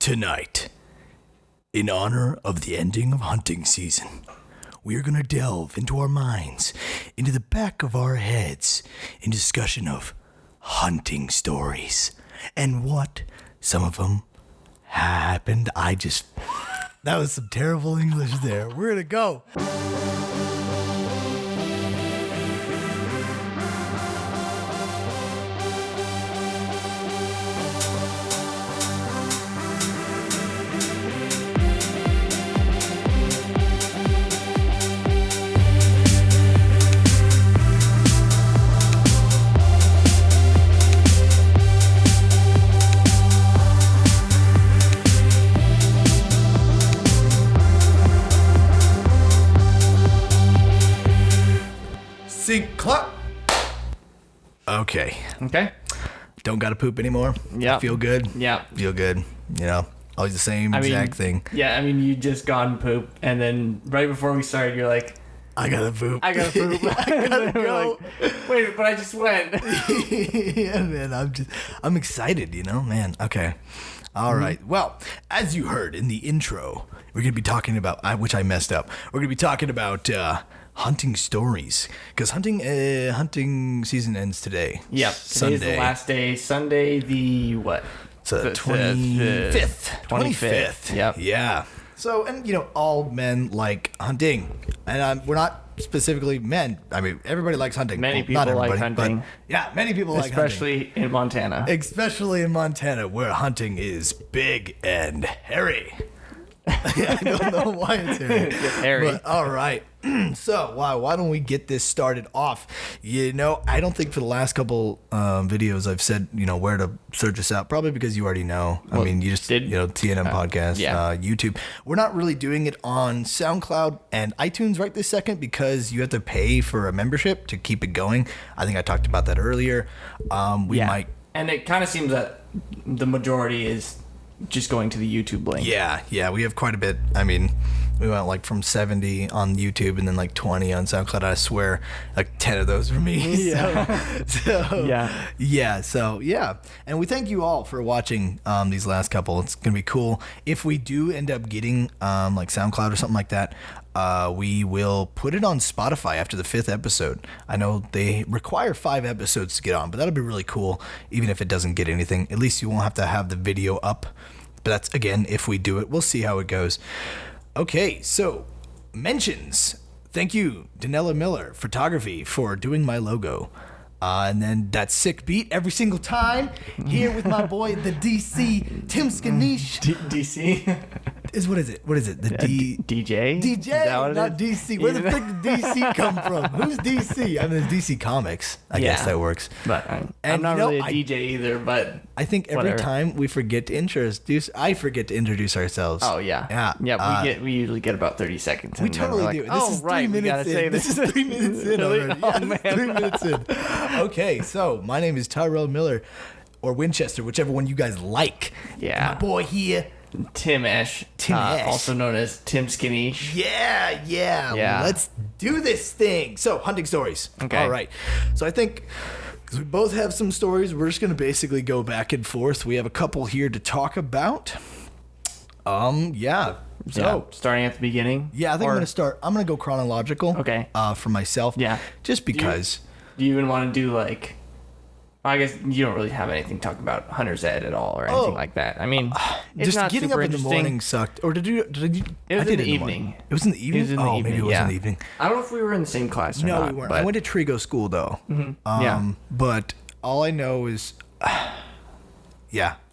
Tonight, in honor of the ending of hunting season, we are going to delve into our minds, into the back of our heads, in discussion of hunting stories and what some of them happened. That was some terrible English there. We're going to go. Clap. Okay. Don't gotta poop anymore. Yeah. Feel good. Yeah. Feel good. You know, always the same exact thing. Yeah, I mean, you just gone poop, and then right before we started, you're like, I gotta poop. I gotta poop. I gotta go. Like, wait, but I just went. Yeah, man. I'm excited, you know, man. Okay. All right. Well, as you heard in the intro, we're gonna be talking about, which I messed up. We're gonna be talking about hunting stories, because hunting season ends today. Yep. Today's the last day. Sunday, the what? It's the 25th. 25th. Yep. Yeah. So, and you know, all men like hunting, and we're not specifically men. I mean, everybody likes hunting. Many people like hunting. But yeah, many people like hunting. Especially in Montana. Especially in Montana, where hunting is big and hairy. I don't know why it's hairy. It's hairy. But, all right. So why don't we get this started off? You know, I don't think for the last couple videos I've said, you know, where to search us out. Probably because you already know. Well, I mean, you just did, you know, TheT&MPodcast, YouTube. We're not really doing it on SoundCloud and iTunes right this second because you have to pay for a membership to keep it going. I think I talked about that earlier. We might. And it kind of seems that the majority is just going to the YouTube link. Yeah, we have quite a bit. I mean, we went like from 70 on YouTube and then like 20 on SoundCloud. I swear, like 10 of those were me. Yeah. So and we thank you all for watching these last couple. It's gonna be cool. If we do end up getting like SoundCloud or something like that, we will put it on Spotify after the 5th episode. I know they require 5 episodes to get on, but that'll be really cool. Even if it doesn't get anything, at least you won't have to have the video up. But that's, again, if we do it. We'll see how it goes. Okay, so mentions. Thank you, Danella Miller Photography, for doing my logo. And then that sick beat every single time. Here with my boy, the DC, Tim Skanish. DC? What is it? The DJ? DJ, Is that what it not is? DC. Where the frick did DC come from? Who's DC? I mean, it's DC Comics. I guess that works. But I'm not really a DJ either, but I think every time we forget to introduce, I forget to introduce ourselves. Oh, yeah. Yeah, we usually get about 30 seconds. We totally do. This is 3 minutes in. This is 3 minutes in already. Oh, man. 3 minutes in. Okay, so my name is Tyrell Miller, or Winchester, whichever one you guys like. Yeah. My boy here, Tim Ash, also known as Tim Skanish. Yeah. Let's do this thing. So, hunting stories. Okay. All right. So I think, because we both have some stories, we're just going to basically go back and forth. We have a couple here to talk about. So, starting at the beginning? Yeah, I think I'm going to go chronological. Okay. For myself. Yeah. Just because. Do you even want to do like, I guess you don't really have anything to talk about Hunter's Ed at all or anything like that. I mean, it's just not getting super up in the interesting. morning sucked. Or did you? It was in the evening. It was in the evening? Maybe it was in the evening. I don't know if we were in the same class or not. No, we weren't. I went to Trigo School, though. Mm-hmm. But all I know is...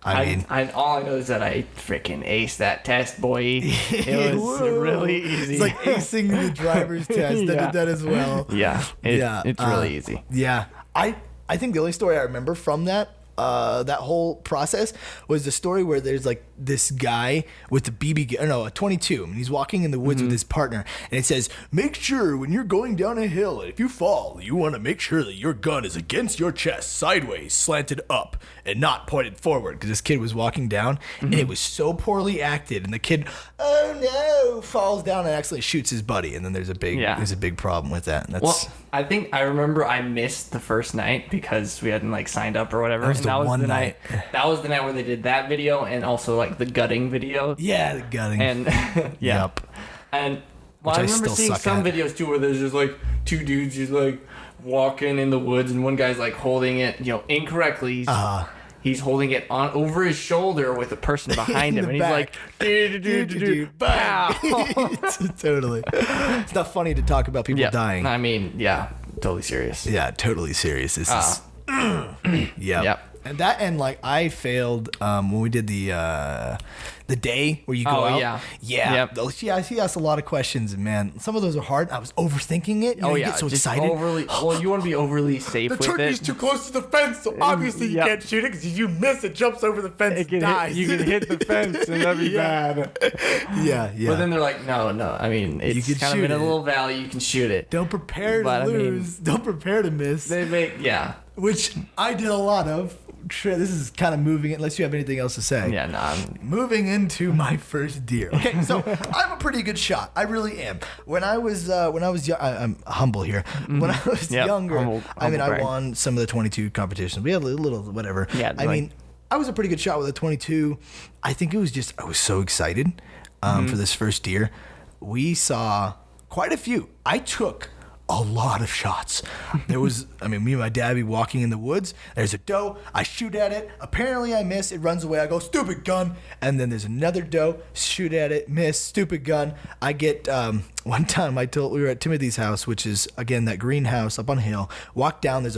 I mean... all I know is that I freaking aced that test, boy. It was really easy. It's like acing the driver's test. I did that as well. It's really easy. Yeah. I think the only story I remember from that whole process was the story where there's like this guy with a 22, and he's walking in the woods with his partner, and it says, make sure when you're going down a hill, if you fall, you want to make sure that your gun is against your chest, sideways, slanted up, and not pointed forward, because this kid was walking down, and it was so poorly acted, and the kid, oh no, falls down and accidentally shoots his buddy, and then there's a big problem with that. And that's, I think I remember I missed the first night because we hadn't like signed up or whatever. That was the one night. That was the night where they did that video and also like the gutting video. Yeah, the gutting. And yeah. Yep. And I remember seeing some videos too where there's just like two dudes just like walking in the woods and one guy's like holding it, incorrectly. He's holding it on over his shoulder with a person behind him, and he's like, "Bow!" Totally. It's not funny to talk about people dying. I mean, yeah, totally serious. Yeah, totally serious. This is. Yep. And like I failed when we did the day where you go out. Yeah. He asked a lot of questions, and man, some of those are hard. I was overthinking it. You get so excited. You want to be overly safe with it. The turkey's too close to the fence, so obviously you can't shoot it because if you miss, it jumps over the fence and dies. You can hit the fence, and that'd be bad. Yeah. But then they're like, no. I mean, it's kind of in a little valley. You can shoot it. Don't prepare to lose. Don't prepare to miss. Which I did a lot of. This is kind of moving it, unless you have anything else to say. Yeah, no. I'm moving into my first deer. Okay, so I'm a pretty good shot. I really am. When I was young, I'm humble here. When I was younger, I won some of the 22 competitions. We had a little whatever. Yeah, I was a pretty good shot with a 22. I think it was just I was so excited for this first deer. We saw quite a few. I took a lot of shots. There was, me and my dad be walking in the woods. There's a doe. I shoot at it. Apparently I miss. It runs away. I go, stupid gun. And then there's another doe. Shoot at it. Miss. Stupid gun. I get, one time we were at Timothy's house, which is, again, that greenhouse up on a hill. Walk down this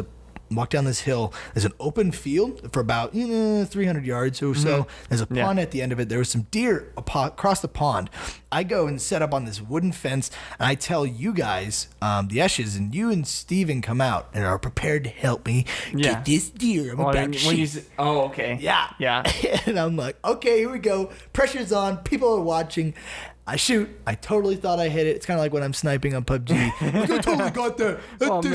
hill. There's an open field for about 300 yards or so. There's a pond at the end of it. There was some deer across the pond. I go and set up on this wooden fence, and I tell you guys, the Eshes, and you and Steven come out and are prepared to help me get this deer. I'm about to shoot. Okay. Yeah. And I'm like, okay, here we go. Pressure's on. People are watching. I shoot. I totally thought I hit it. It's kind of like when I'm sniping on PUBG. I totally got that.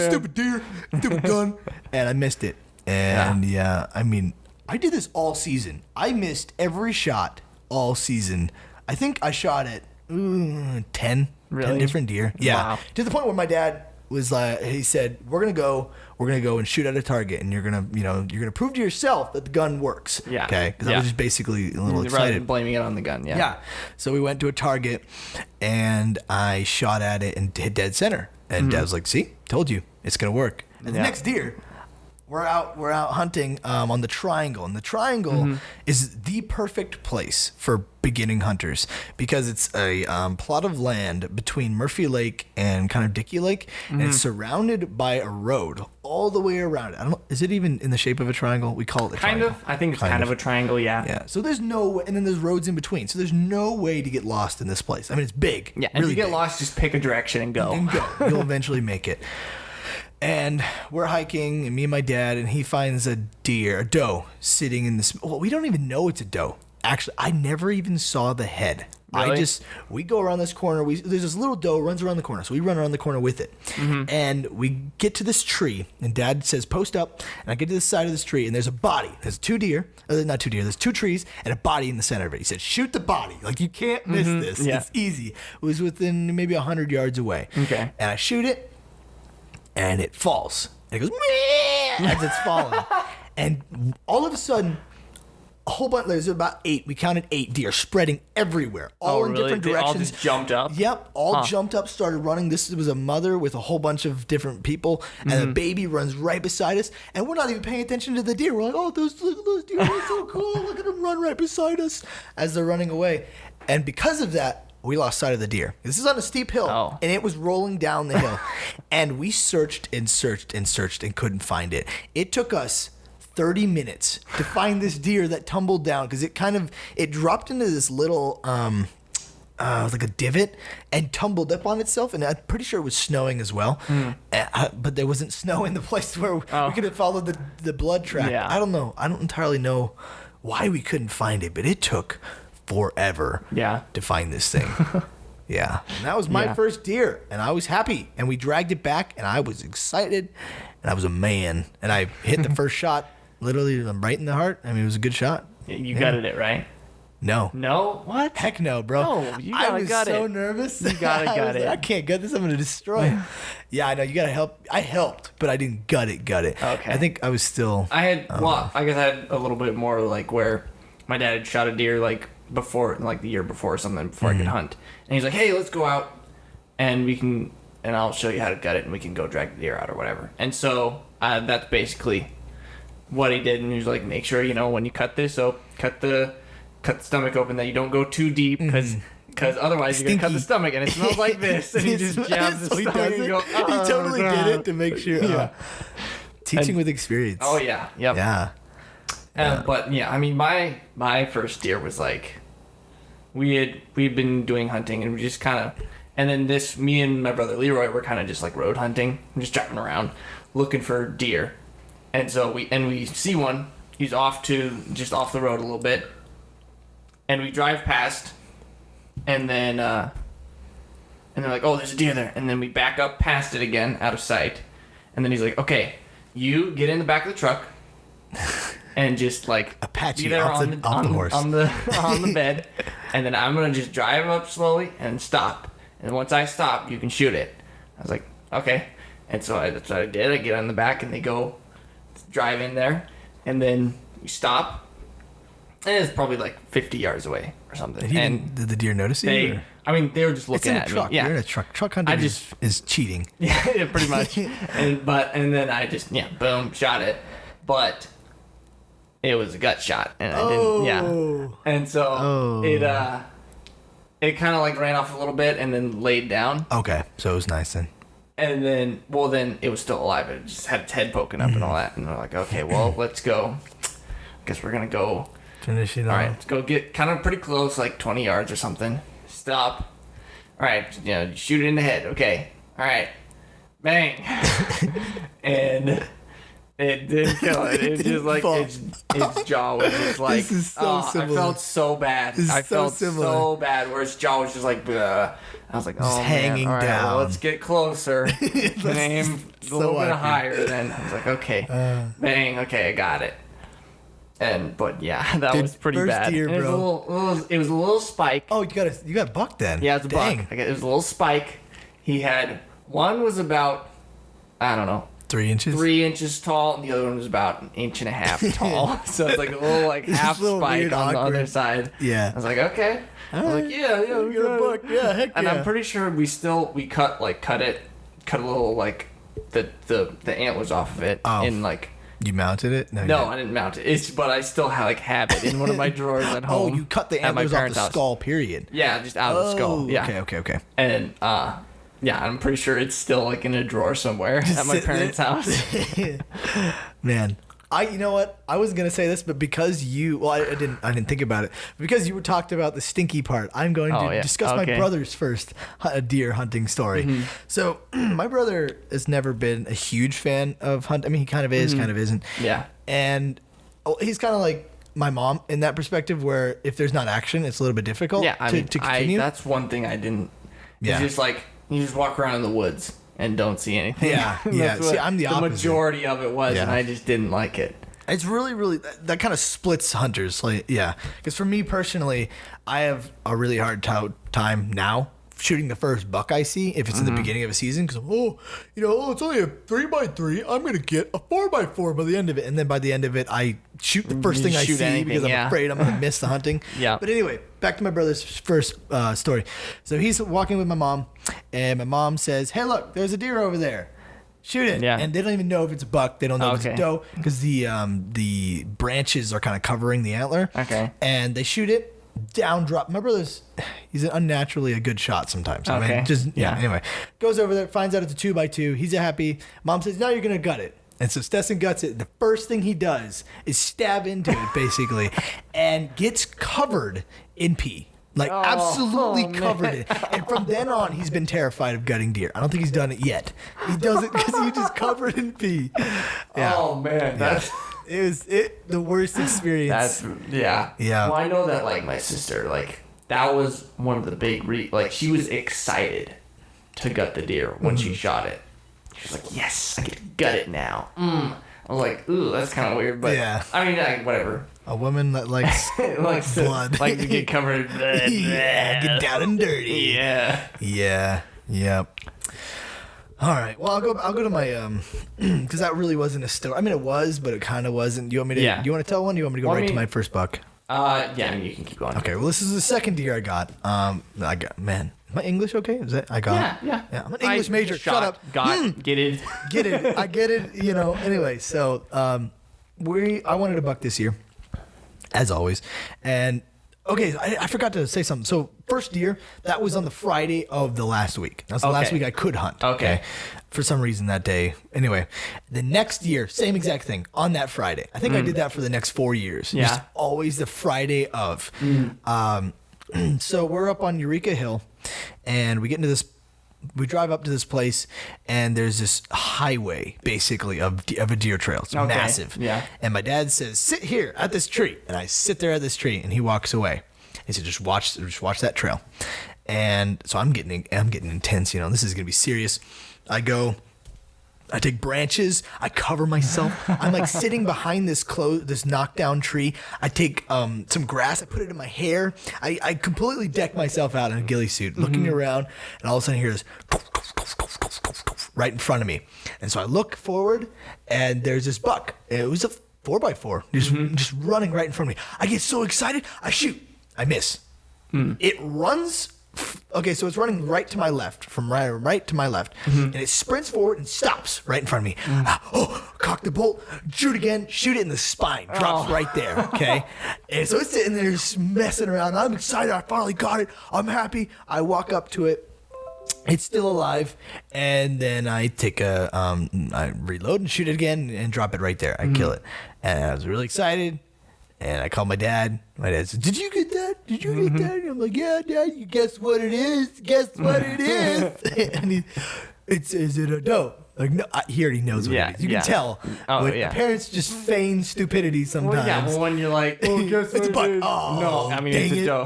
Stupid deer, stupid gun. And I missed it. And I did this all season. I missed every shot all season. I think I shot at 10 different deer. Yeah. Wow. To the point where my dad was like, he said, we're gonna go and shoot at a target, and you're gonna prove to yourself that the gun works. Yeah. Okay. Because I was just basically a little excited. Rather than blaming it on the gun. Yeah. Yeah. So we went to a target, and I shot at it and hit dead center. And Dad was like, "See, told you, it's gonna work." And the next deer, we're out hunting on the triangle, and the triangle is the perfect place for beginning hunters because it's a plot of land between Murphy Lake and kind of Dickey Lake, and it's surrounded by a road all the way around it. I don't know, is it even in the shape of a triangle? We call it a triangle. Kind of. I think it's kind of a triangle, yeah. Yeah. So there's no way, and then there's roads in between. So there's no way to get lost in this place. I mean, it's big. Yeah. And really if you get lost, just pick a direction and go. You'll eventually make it. And we're hiking, and me and my dad, and he finds a doe, sitting in this. Well, we don't even know it's a doe. Actually, I never even saw the head. Really? We go around this corner. There's this little doe runs around the corner, so we run around the corner with it. And we get to this tree, and Dad says, post up, and I get to the side of this tree, and there's a body. There's not two deer, there's two trees, and a body in the center of it. He said, shoot the body. Like, you can't miss this. Yeah. It's easy. It was within maybe 100 yards away. Okay. And I shoot it, and it falls. And it goes, meh, as it's falling. And all of a sudden, a whole bunch, there's about 8, we counted 8 deer spreading everywhere, all in different directions. They all just jumped up? Yep, all jumped up, started running. This was a mother with a whole bunch of different people, and the baby runs right beside us, and we're not even paying attention to the deer. We're like, look at those deer are so cool. Look at them run right beside us as they're running away. And because of that, we lost sight of the deer. This is on a steep hill, and it was rolling down the hill. And we searched and searched and searched and couldn't find it. It took us 30 minutes to find this deer that tumbled down because it dropped into this little, like a divot and tumbled up on itself. And I'm pretty sure it was snowing as well. But there wasn't snow in the place where we could have followed the blood track. Yeah. I don't know. I don't entirely know why we couldn't find it, but it took forever to find this thing. Yeah. And that was my first deer, and I was happy, and we dragged it back, and I was excited, and I was a man, and I hit the first shot literally right in the heart. I mean, it was a good shot. You gutted it, right? No. No? What? Heck no, bro. No, you I gotta was gut so it. nervous. You gotta gut it. I can't gut this. I'm gonna destroy it. Yeah, I know. You gotta help. I helped, but I didn't gut it. Okay. I think I was still. I guess I had a little bit more like where my dad had shot a deer like before, like the year before or something, before I could hunt. And he's like, hey, let's go out and and I'll show you how to gut it and we can go drag the deer out or whatever. And so that's basically what he did. And he was like, make sure, when you cut this, cut the stomach open, that you don't go too deep because otherwise you're going to cut the stomach and it smells like this. And he just jabs the stomach and go, he totally did it to make sure. Yeah. Teaching with experience. Oh, yeah. Yep. Yeah. But yeah, I mean, my first deer was like, we'd been doing hunting and we just kind of, and then me and my brother Leroy were kind of just like road hunting, just driving around looking for deer. And so we see one, he's just off the road a little bit. And we drive past and then, and they're like, oh, there's a deer there. And then we back up past it again out of sight. And then he's like, okay, you get in the back of the truck and just like Apache be there off the horse on the bed, and then I'm gonna just drive up slowly and stop. And once I stop, you can shoot it. I was like, okay. And so that's what I did. I get on the back and they go drive in there, and then we stop. And it's probably like 50 yards away or something. Did the deer notice you? They were just looking at truck. me. Yeah, You're in a truck. Truck hunting is cheating. Yeah, pretty much. and then I just boom, shot it. But it was a gut shot, and I didn't. Yeah, and so it kind of like ran off a little bit and then laid down. Okay, so it was nice then. And then, then it was still alive. It just had its head poking up and all that. And we're like, okay, well, let's go. Guess we're gonna go. Finish it off. All right, let's go get kind of pretty close, like 20 yards or something. Stop. All right, shoot it in the head. Okay. All right. Bang. And it didn't kill it. It just like its jaw was just like. This is so similar. I felt so bad. So bad. Where its jaw was just like. Bleh. I was like, just hanging man. All right, down. well, let's get closer. And aim a little bit higher. Then I was like, okay, bang. Okay, I got it. But yeah, that was pretty bad. Deer, bro. It was a little spike. Oh, you got buck then. Yeah, it was a buck. It was a little spike. He had one was about, I don't know, 3 inches. 3 inches tall, and the other one was about 1.5 inches tall. So it's like a little half spike on the other side. Yeah. I was like, okay. I was like, yeah, we got a buck. Yeah, heck yeah. And I'm pretty sure we cut a little like the antlers off of it in like. You mounted it? No, I didn't mount it. But I still have it in one of my drawers at home. Oh, you cut the antlers off the skull, period. Yeah, just out of the skull. Yeah. Okay. And yeah, I'm pretty sure it's still like in a drawer somewhere at my parents' house. Man, you know what? I wasn't gonna say this, but because I didn't think about it. Because you were talked about the stinky part, I'm going to discuss my brother's first deer hunting story. Mm-hmm. So my brother has never been a huge fan of hunting. I mean, he kind of is, kind of isn't. Yeah. And he's kind of like my mom in that perspective, where if there's not action, it's a little bit difficult to continue. That's one thing I didn't. Yeah. It's just like you just walk around in the woods and don't see anything. Yeah, yeah. See, I'm the opposite. The majority of it was, and I just didn't like it. It's really, really, that kind of splits hunters. Like, yeah. Because for me personally, I have a really hard time now shooting the first buck I see if it's in the beginning of a season. Because, it's only a 3x3. I'm going to get a 4x4 by the end of it. And then by the end of it, I shoot the first thing I see because I'm afraid I'm going to miss the hunting. Yeah. But anyway, back to my brother's first story. So he's walking with my mom, and my mom says, hey, look, there's a deer over there. Shoot it. Yeah. And they don't even know if it's a buck. They don't know if it's a doe because the branches are kind of covering the antler. Okay. And they shoot it, down drop. My brother's, he's unnaturally a good shot sometimes. Okay. I mean, anyway. Goes over there, finds out it's a 2x2. He's happy. Mom says, now you're going to gut it. And so Stetson guts it. The first thing he does is stab into it, basically, and gets covered in pee. Like, absolutely covered it. And from then on, he's been terrified of gutting deer. I don't think he's done it yet. He does it because he just covered in pee. Yeah. Oh, man. That's... It was the worst experience. Yeah. Well, I know that, like, my sister, like, that was one of the big... she was excited to gut the deer when she shot it. She was like, yes, I get to gut it now. I was like, ooh, that's kind of weird. But, I mean, whatever. A woman that likes blood. Like to get covered in blood. Yeah, get down and dirty. Yeah. Yeah. Yep. All right. Well, I'll go to my because that really wasn't a story. I mean, it was, but it kind of wasn't. Do you want me to? Yeah. Do you want to tell one? Do you want me to go to my first buck? Yeah. I mean, you can keep going. Okay. Well, this is the second deer I got. Man. Am I English okay? Is that I got? Yeah. I'm an English major. Shut up. Get it. Get it. I get it. Anyway, so I wanted a buck this year, as always, and okay, I forgot to say something. So first deer, that was on the Friday of the last week. That was the last week I could hunt. Okay. For some reason that day. Anyway, the next year, same exact thing on that Friday. I think I did that for the next 4 years. Yeah. Just always the Friday of. So we're up on Eureka Hill, and we drive up to this place, and there's this highway basically of a deer trail. It's massive. Yeah. And my dad says, "Sit here at this tree," and I sit there at this tree, and he walks away. He said, "Just watch that trail." And so I'm getting intense. This is gonna be serious. I take branches. I cover myself. I'm like sitting behind this knockdown tree. I take some grass. I put it in my hair. I completely deck myself out in a ghillie suit, looking around, and all of a sudden I hear this right in front of me. And so I look forward, and there's this buck. It was a 4x4, just running right in front of me. I get so excited. I shoot. I miss. It runs. Okay, so it's running right to my left, from right to my left, and it sprints forward and stops right in front of me. Cock the bolt, shoot again, shoot it in the spine, drops right there. Okay, and so it's sitting there just messing around. I'm excited. I finally got it. I'm happy. I walk up to it. It's still alive, and then I take I reload and shoot it again and drop it right there. I kill it, and I was really excited. And I called my dad. My dad said, "Did you get that? Did you get that?" And I'm like, "Yeah, Dad. You guess what it is? Guess what it is?" And is it a doe? Like, no, he already knows what it is. You can tell. Parents just feign stupidity sometimes. Well, when you're like, guess what it's a buck. It is? Oh, no, I mean, it's a doe.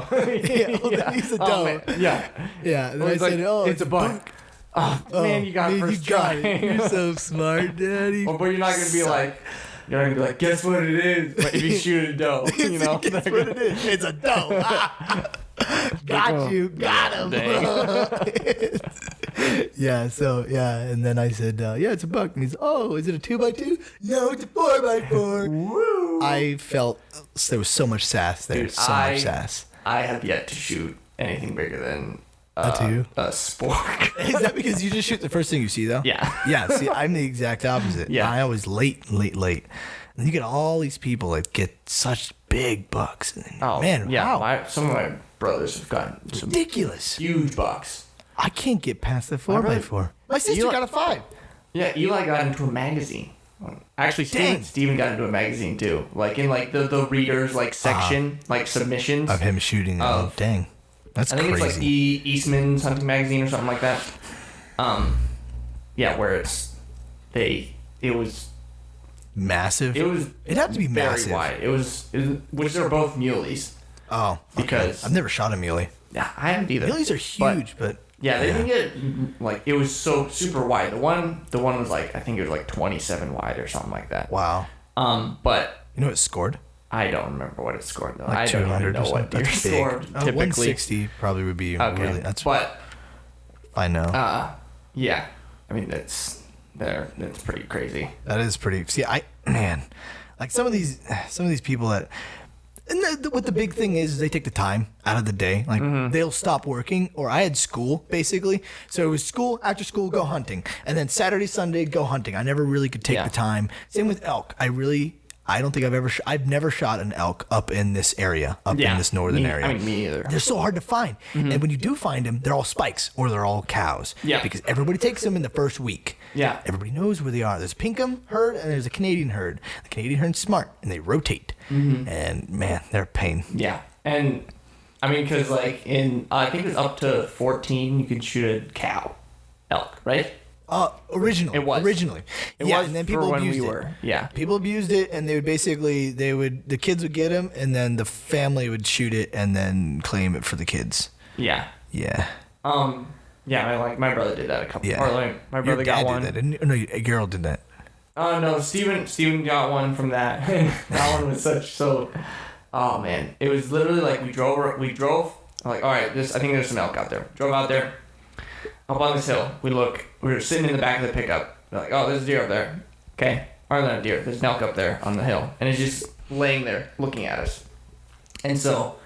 He's a doe. Yeah. And then I said, it's a buck. Oh, man, you got it first try. You're so smart, Daddy. But you're not going to be like... You're going to be like, guess what it is? But if you shoot a doe, guess what it is? It's a doe. Got you. Got him. And then I said, it's a buck. And he's, is it a 2x2? No, it's a 4x4. Woo. I felt there was so much sass there. Dude, much sass. I have yet to shoot anything bigger than... a spork. Is that because you just shoot the first thing you see, though? Yeah. Yeah, see, I'm the exact opposite. Yeah. I always late. And you get all these people that get such big bucks. And wow. Some of my brothers have gotten some ridiculous huge bucks. I can't get past the 4x4. My sister got a 5. Yeah, Eli got into a magazine. Actually, Steven got into a magazine, too. Like, in, like, the readers, like, section, like, submissions. Of him shooting. Dang. That's crazy. I think it's like Eastman's Hunting Magazine or something like that. Where it was massive. It had to be very massive. Wide. It was which they're both muleys. Oh, because I've never shot a muley. Yeah, I haven't either. Muleys are huge, but they didn't get like it was so super wide. The one was like I think it was like 27 wide or something like that. Wow. But you know what it scored? I don't remember what it scored though. Like 200 I don't know what deer scored. Typically, 160 probably would be really. That's but I know. I mean that's pretty crazy. That is pretty. See, like some of these people that. And what the big thing is they take the time out of the day. Like, they'll stop working, or I had school, basically. So it was school, after school, go hunting. And then Saturday, Sunday, go hunting. I never really could take the time. Same with elk. I don't think I've never shot an elk up in this area, in this northern area. I mean, me either. They're so hard to find. And when you do find them, they're all spikes or they're all cows. Yeah. Because everybody takes them in the first week. Yeah. Everybody knows where they are. There's a Pinkham herd and there's a Canadian herd. The Canadian herd's smart and they rotate. And man, they're a pain. Yeah. And I mean, because like I think it was up to 14, you could shoot a cow elk, right? Originally. It was. Originally. It was and then people abused it. Yeah. People abused it, and they would basically, the kids would get them, and then the family would shoot it and then claim it for the kids. Yeah. Yeah. Yeah, my brother did that a couple. Yeah. Or like my brother got one. Did that, didn't you? No, Gerald did that. No, Steven got one from that. That one was oh man. It was literally like we drove, I'm like, all right, I think there's some elk out there. Drove out there, up on this hill. We were sitting in the back of the pickup. We're like, oh, there's a deer up there. Okay. Or not a deer, there's an elk up there on the hill. And it's just laying there looking at us. And so,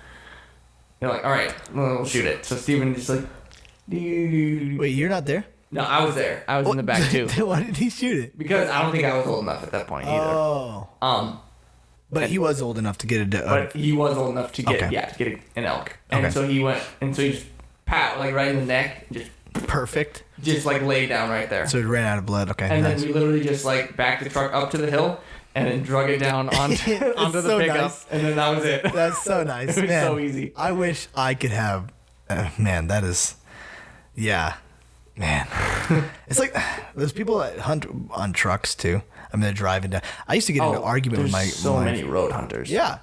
you're like, all right, we'll shoot it. So Steven just like, wait, you're not there? No, I was there. I was in the back too. Why did he shoot it? Because I don't think I was old enough at that point either. Oh. But he was old enough to get but he was old enough to get an elk. And so he went, and so he just like right in the neck, just perfect. Just like laid down right there. So it ran out of blood. Okay. And then we literally just like backed the truck up to the hill and then drug it down onto the so pickup. Nice. And then that was it. That's so nice. It was so easy. I wish I could have. Man, that is. Yeah. Man. It's like there's people that hunt on trucks too. I mean, they're driving down. I used to get into an argument with my. So many road hunters. Yeah.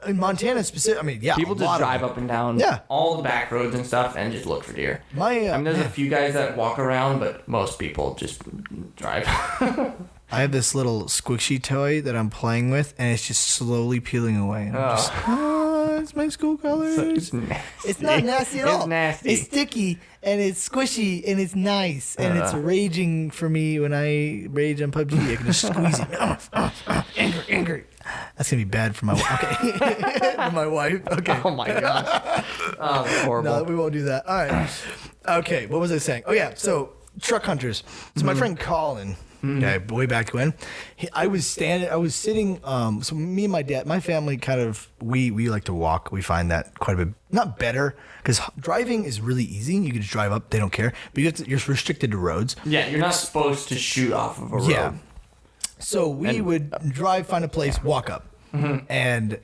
In Montana specific, I mean, yeah. People just drive up and down all the back roads and stuff and just look for deer. I mean, there's a few guys that walk around, but most people just drive. I have this little squishy toy that I'm playing with, and it's just slowly peeling away. And I'm just, it's my school colors. It's not nasty at all. It's nasty. It's sticky, and it's squishy, and it's nice, and it's raging for me when I rage on PUBG. I can just squeeze it. Anger. That's going to be bad for my wife. Okay. For my wife. Okay. Oh, my gosh. Oh, that's horrible. No, we won't do that. All right. Okay. What was I saying? Oh, yeah. So, truck hunters. So, my friend Colin, way back when, I was sitting, so me and my dad, my family kind of, we like to walk. We find that quite a bit, not better, because driving is really easy. You can just drive up. They don't care. But you're restricted to roads. Yeah, you're not supposed to shoot off of a road. Yeah. So we would drive, find a place, walk up. And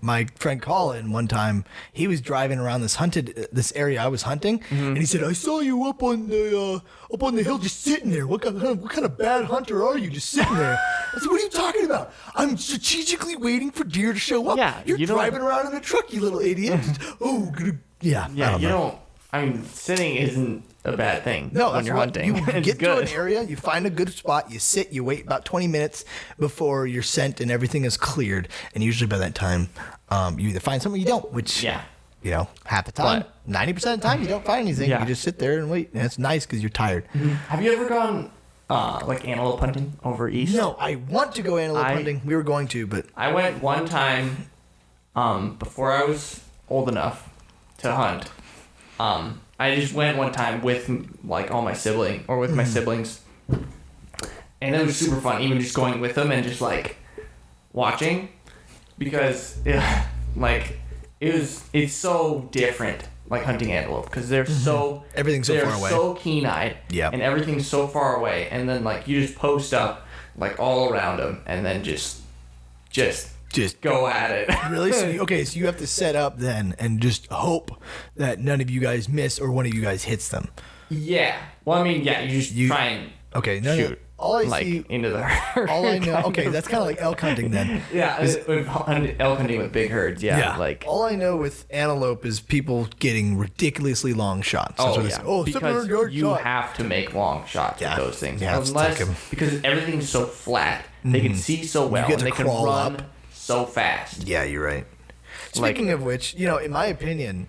my friend Colin, one time, he was driving around this area I was hunting, and he said, "I saw you up on the hill, just sitting there. What kind of bad hunter are you, just sitting there?" I said, "What are you talking about? I'm strategically waiting for deer to show up. Yeah, you're driving around in a truck, you little idiot." Yeah. I mean, sitting isn't a bad thing when you're hunting. You get to an area, you find a good spot, you sit, you wait about 20 minutes before your scent and everything is cleared. And usually by that time, you either find something or you don't, which, half the time, 90% of the time, you don't find anything. You just sit there and wait. And it's nice because you're tired. Have you ever gone like antelope hunting over east? No, I want to go antelope hunting. We were going to, but... I went one time before I was old enough to hunt. I just went one time with like all my siblings my siblings, and it was super fun. Even just going with them and just like watching, because it's so different. Like hunting antelope, because they're everything's so far away. They're so keen-eyed, and everything's so far away, and then like you just post up like all around them, and then just go at it. Really? So you have to set up then and just hope that none of you guys miss or one of you guys hits them. Yeah. Well, I mean, you try and shoot. All I see into the herd. All I know. Okay, that's kind of like elk hunting then. Yeah, elk hunting with big herds. Yeah. Like all I know with antelope is people getting ridiculously long shots. Because you have to make long shots with those things. Yeah, because everything's so flat, they can see so well, and they can run so fast. Yeah, you're right. Speaking of which, in my opinion,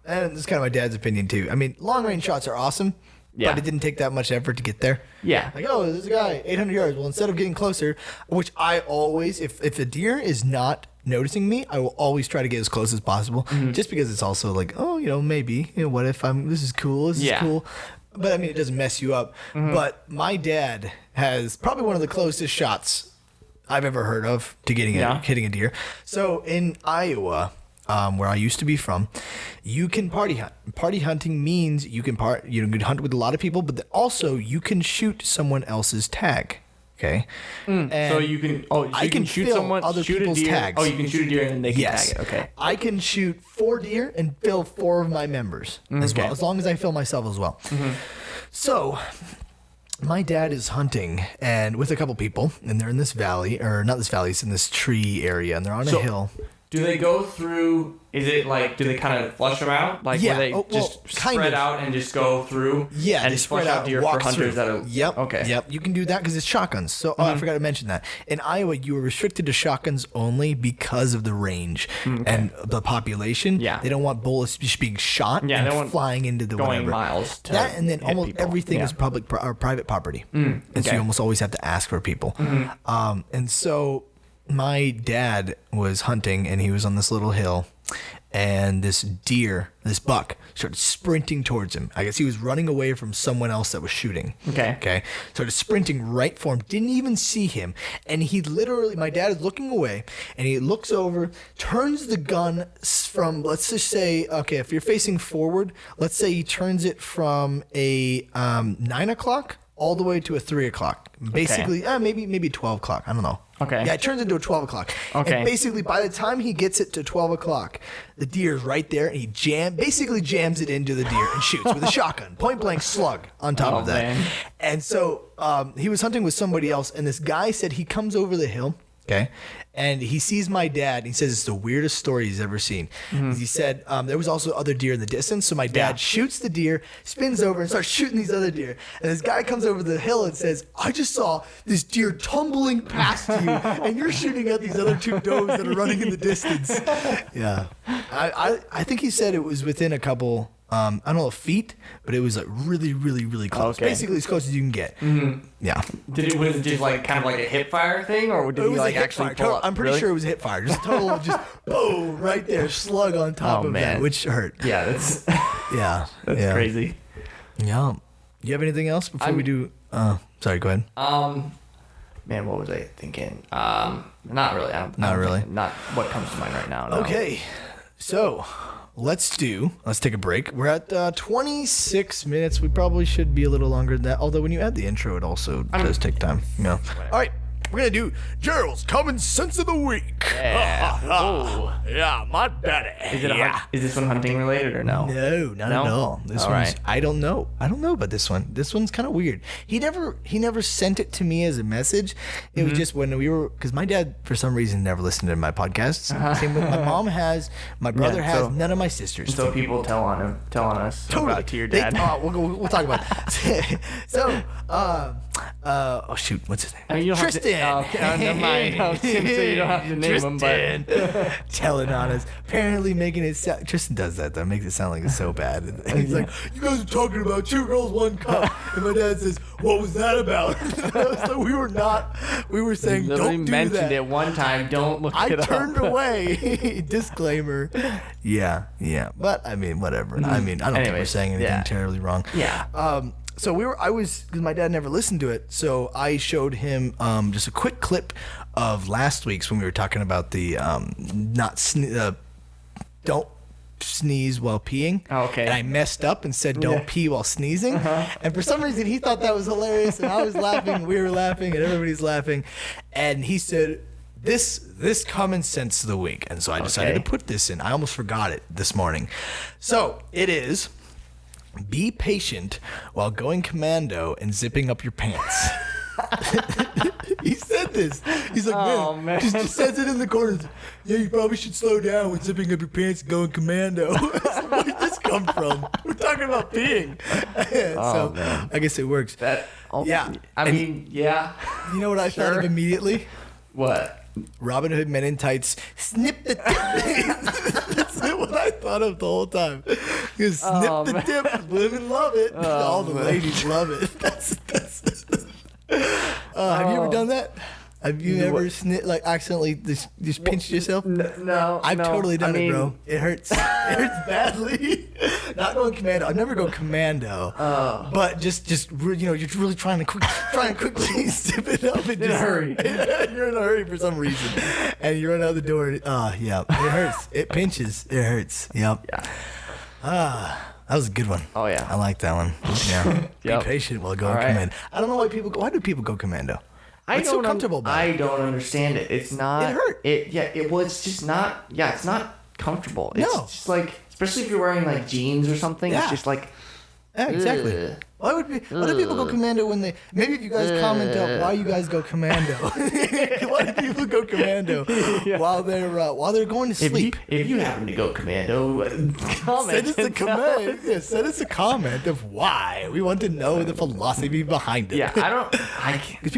and this is kind of my dad's opinion too. I mean, long range shots are awesome. Yeah. But it didn't take that much effort to get there. Yeah. Like, there's a guy, 800 yards. Well, instead of getting closer, which I always, if the deer is not noticing me, I will always try to get as close as possible. Just because it's also like, maybe, what if this is cool, this is cool. But I mean, it doesn't mess you up. But my dad has probably one of the closest shots I've ever heard of to hitting a deer. So in Iowa, where I used to be from, you can party hunt. Party hunting means you can hunt with a lot of people, but also you can shoot someone else's tag. Okay, so you can. I can shoot someone other people's tags. Oh, you can shoot a deer and then they can tag it. Okay, I can shoot 4 deer and fill 4 of my members as well, as long as I fill myself as well. So. My dad is hunting and with a couple people, and they're in this valley, or not this valley, it's in this tree area, and they're on a hill. Do they go through? Is it like? Do they kind of flush them out? Like where they just spread out and just go through? Yeah, and they spread out deer for hunters that are. Yep. Okay. Yep. You can do that because it's shotguns. So I forgot to mention that in Iowa you were restricted to shotguns only because of the range and the population. Yeah. They don't want bullets just being shot they and want flying into the going whatever. miles. To that and then almost people. everything is public or private property, and so you almost always have to ask for people. And so my dad was hunting and he was on this little hill and this buck started sprinting towards him. I guess he was running away from someone else that was shooting. Okay. Started sprinting right for him, didn't even see him. And he literally, my dad is looking away and he looks over, turns the gun from, let's just say, okay, if you're facing forward, let's say he turns it from a 9 o'clock all the way to a 3 o'clock. Basically, maybe 12 o'clock. I don't know. Okay. Yeah, it turns into a 12 o'clock. Okay. And basically, by the time he gets it to 12 o'clock, the deer is right there, and he basically jams it into the deer and shoots with a shotgun, point blank slug on top of that. Man. And so he was hunting with somebody else, and this guy said he comes over the hill. Okay. And he sees my dad, and he says it's the weirdest story he's ever seen. He said there was also other deer in the distance, so my dad shoots the deer, spins over, and starts shooting these other deer. And this guy comes over the hill and says, I just saw this deer tumbling past you, and you're shooting at these other two does that are running in the distance. Yeah. I think he said it was within a couple... I don't know feet, but it was like really, really, really close. Okay. Basically as close as you can get. Yeah. Was it just like kind of like a hip fire thing, or did he like actually pull up? I'm pretty sure it was hip fire. Just total, just boom, right there, slug on top of that, which hurt. Yeah, that's that's crazy. Yeah. You have anything else before we do? Sorry, go ahead. Man, what was I thinking? Not really. Not really. Not what comes to mind right now. No. Okay, so. Let's take a break. We're at 26 minutes. We probably should be a little longer than that. Although when you add the intro, it also does take time. Yeah. All right. We're going to do Gerald's Common Sense of the Week. Yeah. Yeah, my daddy. Is this one hunting related or no? No, not at all. This all one's, right. I don't know about this one. This one's kind of weird. He never sent it to me as a message. It was just when we were, because my dad, for some reason, never listened to my podcasts. Same with my mom has, my brother has, none of my sisters. So people tell on us about to your dad. We'll talk about that. So, oh shoot, what's his name? Tristan. Never mind. I was gonna say you don't have to name him, but telling on us. Apparently making it sound. Tristan does that though, makes it sound like it's so bad. And he's like, "You guys are talking about 2 girls, 1 cup," and my dad says, "What was that about?" So we were saying, "Don't do mentioned that." it one time. Don't look it up. I turned away. Disclaimer. Yeah. But I mean, whatever. I mean, I don't think we're saying anything terribly wrong. Yeah. So because my dad never listened to it, so I showed him just a quick clip of last week's when we were talking about the don't sneeze while peeing. Oh, okay. And I messed up and said don't pee while sneezing. And for some reason he thought that was hilarious, and I was laughing, we were laughing, and everybody's laughing. And he said, this common sense of the week. And so I decided to put this in. I almost forgot it this morning. So it is... Be patient while going commando and zipping up your pants. He said this. He's like, man. Just says it in the corners. Yeah, you probably should slow down when zipping up your pants and going commando. Where did this come from? We're talking about peeing. So I guess it works. I mean, yeah. You know what I thought of immediately? What? Robin Hood Men in Tights, snip the tip. That's what I thought of the whole time. You snip the tip. Women love it. All the ladies love it. Have you ever done that? Have you ever accidentally just pinched yourself? No. I've totally done it, bro. It hurts. It hurts badly. Not going commando. I've never gone commando. But just you're really trying to quickly zip it up and in a hurry. You're in a hurry for some reason, and you run out the door. Yeah, it hurts. It pinches. It hurts. Yep. Yeah. That was a good one. Oh yeah. I like that one. Yeah. Be patient while going commando. I don't know why do people go commando? It's so comfortable about it. I don't understand it. It's not. It hurt. It's just not. Yeah, it's not comfortable. It's No. just like, especially if you're wearing like jeans or something. Yeah. It's just like. Yeah, exactly. Why do people go commando when they? Maybe if you guys comment out why you guys go commando. Why do people go commando while they're going to sleep? If you happen to go commando, comment. Send us a comment of why. We want to know the philosophy behind it. Yeah, I can't. Because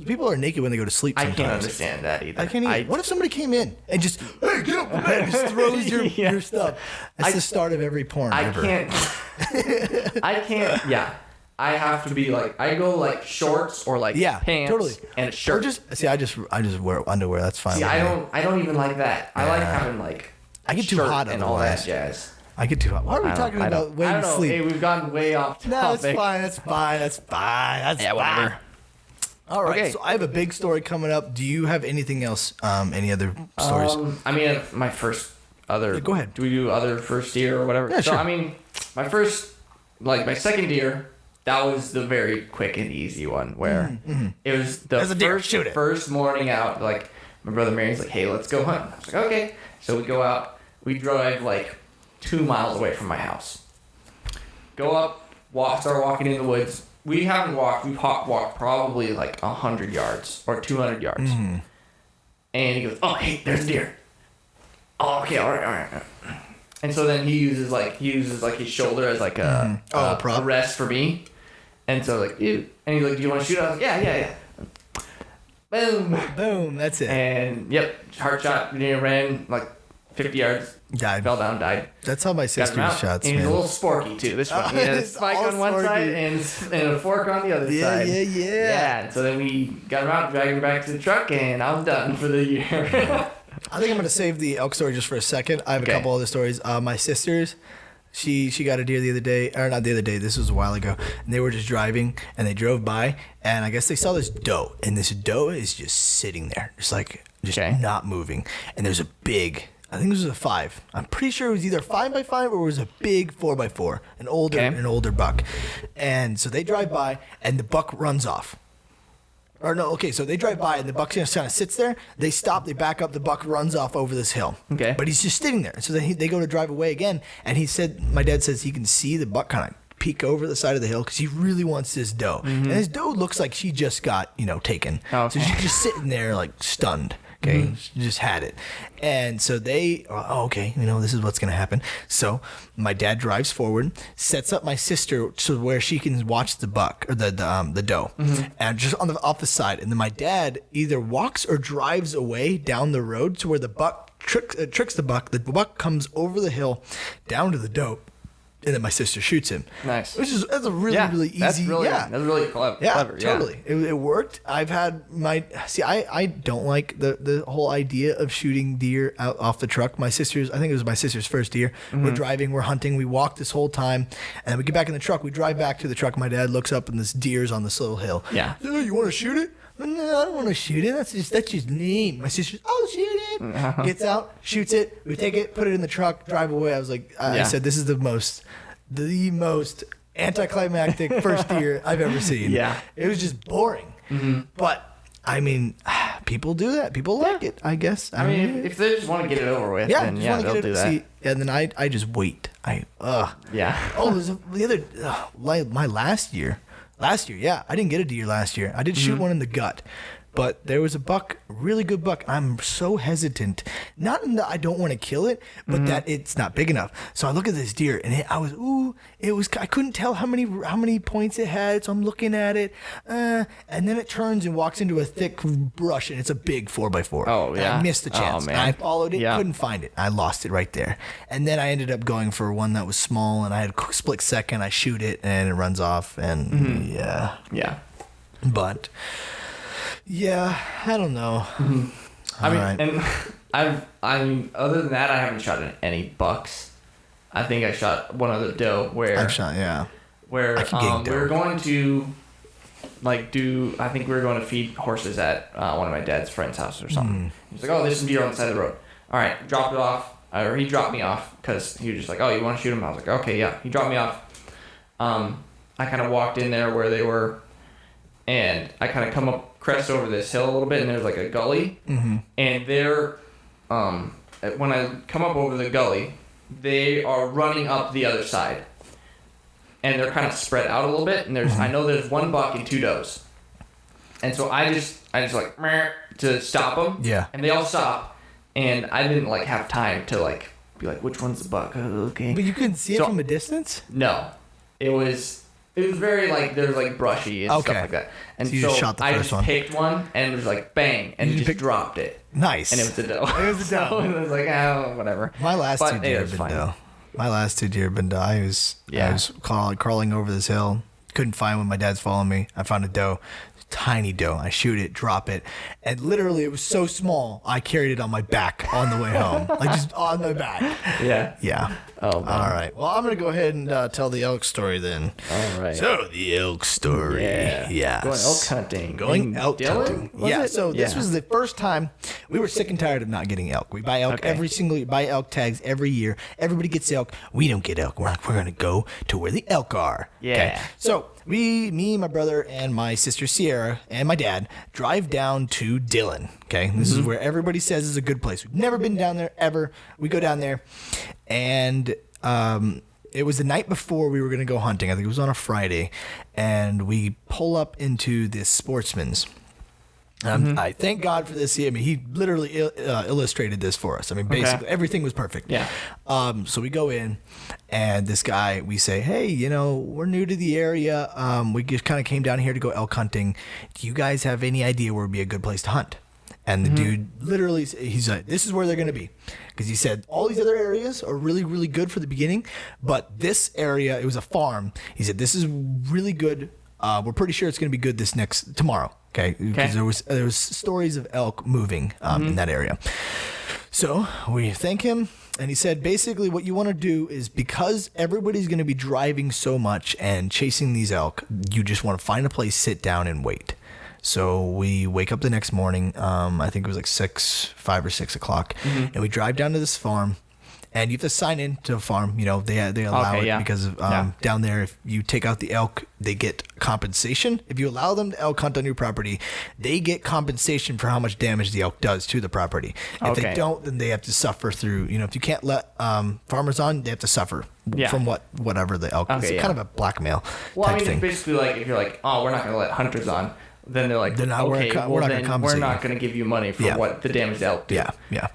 people are naked when they go to sleep. Sometimes. I can't understand that either. I can't either. What if somebody came in and just, hey, get up, man, just throws your stuff? That's the start of every porn ever. I can't. Yeah. I have to be like, I go like shorts or like pants and a shirt. I just wear underwear. That's fine. See, I don't even like that. I like having like I get too hot and all that jazz. I get too hot. Why are we talking about when you sleep? Hey, we've gotten way off topic. No, it's fine. That's fine. Whatever. All right. Okay. So I have a big story coming up. Do you have anything else? Any other stories? I mean, my first other. Go ahead. Do we do other first deer or whatever? Yeah, sure. So I mean, my second deer. That was the very quick and easy one where it was the first morning out. Like, my brother Mary's like, hey, let's go hunt. I was like, okay. So we go out. We drive like 2 miles away from my house. Go up, start walking in the woods. We haven't walked. We've walked probably like 100 yards or 200 yards. Mm-hmm. And he goes, oh, hey, there's a deer. Oh, okay, all right. And so then he uses his shoulder as like a rest for me. And so like, and he's like, do you want to shoot? I was like, yeah. Boom, that's it. And heart shot, ran like 50 yards. Died. Fell down, died. That's how my sister shots, and he's a little sporky too. This one, he had a spike on one side and a fork on the other side. Yeah. Yeah, and so then we got him out, dragged him back to the truck, and I'm done for the year. I think I'm going to save the elk story just for a second. I have a couple other stories. My sisters, she got a deer the other day, or not the other day, this was a while ago, and they were just driving, and they drove by, and I guess they saw this doe, and this doe is just sitting there, just not moving, and there's a big, I think this was a 5. I'm pretty sure it was either 5x5 or it was a big 4x4, an older buck, and so they drive by, and the buck runs off. Or no, okay, so they drive by and the buck just kind of sits there. They stop, they back up, the buck runs off over this hill. Okay. But he's just sitting there. So then they go to drive away again, and my dad says he can see the buck kind of peek over the side of the hill because he really wants this doe. Mm-hmm. And this doe looks like she just got, taken. Oh, okay. So she's just sitting there like stunned. Okay, mm-hmm. She just had it. And so they, this is what's going to happen. So my dad drives forward, sets up my sister to where she can watch the buck, or the doe, mm-hmm. and just off the side. And then my dad either walks or drives away down the road to where the buck tricks the buck. The buck comes over the hill down to the doe. And then my sister shoots him. Nice. That's a really easy. That's really clever. Yeah, totally. It worked. I've had I don't like the whole idea of shooting deer out off the truck. I think it was my sister's first deer. Mm-hmm. We're driving, we're hunting, we walk this whole time, and we get back in the truck. We drive back to the truck. My dad looks up, and this deer's on this little hill. Yeah. Oh, you want to shoot it? No, I don't want to shoot it. That's just neat. My sister's, shoot it. Uh-huh. Gets out, shoots it. We take it, put it in the truck, drive away. I was like, I said, this is the most anticlimactic first deer I've ever seen. Yeah. It was just boring. Mm-hmm. But, I mean, people do that. People like it, I guess. I mean, if they just want to get it over with, then they'll do that. See, and then I just wait. Yeah. There's the other, my last year, I didn't get a deer last year. I did shoot one in the gut. But there was a buck, really good buck. I'm so hesitant. Not in that I don't want to kill it, but that it's not big enough. So I look at this deer, and I couldn't tell how many points it had, so I'm looking at it. And then it turns and walks into a thick brush, and it's a big 4x4. Oh, yeah. And I missed the chance. Oh, man. And I followed it, couldn't find it. I lost it right there. And then I ended up going for one that was small, and I had a split second. I shoot it, and it runs off, and Yeah. But... yeah, I don't know. Mm-hmm. And other than that, I haven't shot any bucks. I think I shot one other doe where I've shot, where we were going to I think we were going to feed horses at one of my dad's friend's house or something. He's like, there's some deer on the side of the road. All right, drop it off, or he dropped me off because he was just like, you want to shoot him? I was like, okay, yeah. He dropped me off. I kind of walked in there where they were, and I kind of come up. Crest over this hill a little bit, and there's like a gully, and they're when I come up over the gully, they are running up the other side, and they're kind of spread out a little bit. And I know there's one buck and 2 does. And so I just like meh, to stop them. Yeah. And they all stop, and I didn't like have time to like be like, which one's the buck? Okay. But you couldn't see it from a distance? No, it was very like there's like brushy and stuff like that. And so you just shot the I first just one. picked one, and it was like bang, and it just dropped it. Nice. And it was a doe. It was a doe. So it was like, oh, whatever. My last 2 deer have been doe. My last 2 deer have been doe. I was crawling over this hill. Couldn't find one. My dad's following me. I found a doe. Tiny doe. I shoot it, drop it, and literally it was so small I carried it on my back on the way home, like just on my back. Yeah. Oh, man. All right. Well, I'm gonna go ahead and tell the elk story then. All right. So the elk story. Yeah. Going elk hunting. Going elk hunting. Yeah. So this was the first time we were sick and tired of not getting elk. We buy elk every single year. Buy elk tags every year. Everybody gets elk. We don't get elk. We're like, we're gonna go to where the elk are. Yeah. Okay? So me, my brother, and my sister Sierra, and my dad drive down to Dillon. Okay, this is where everybody says is a good place. We've never been down there ever. We go down there, and it was the night before we were going to go hunting. I think it was on a Friday, and we pull up into this Sportsman's. I thank God for this. I mean, he literally illustrated this for us. I mean, basically everything was perfect. Yeah. So we go in, and this guy, we say, hey, we're new to the area. We just kind of came down here to go elk hunting. Do you guys have any idea where would be a good place to hunt? And the dude literally, he's like, this is where they're going to be. Because he said all these other areas are really, really good for the beginning. But this area, it was a farm. He said, this is really good. We're pretty sure it's going to be good tomorrow. Okay, because there was stories of elk moving in that area. So we thank him, and he said basically what you want to do is, because everybody's going to be driving so much and chasing these elk, you just want to find a place, sit down, and wait. So we wake up the next morning. I think it was like 5 or 6 o'clock, and we drive down to this farm. And you have to sign in to a farm. They allow it because of, down there, if you take out the elk, they get compensation. If you allow them to elk hunt on your property, they get compensation for how much damage the elk does to the property. If they don't, then they have to suffer through. If you can't let farmers on, they have to suffer from whatever the elk. It's kind of a blackmail type thing. Basically, like if you're like, oh, we're not going to let hunters on, then they're like, we're not going to give you money for what the damage the elk did. Yeah.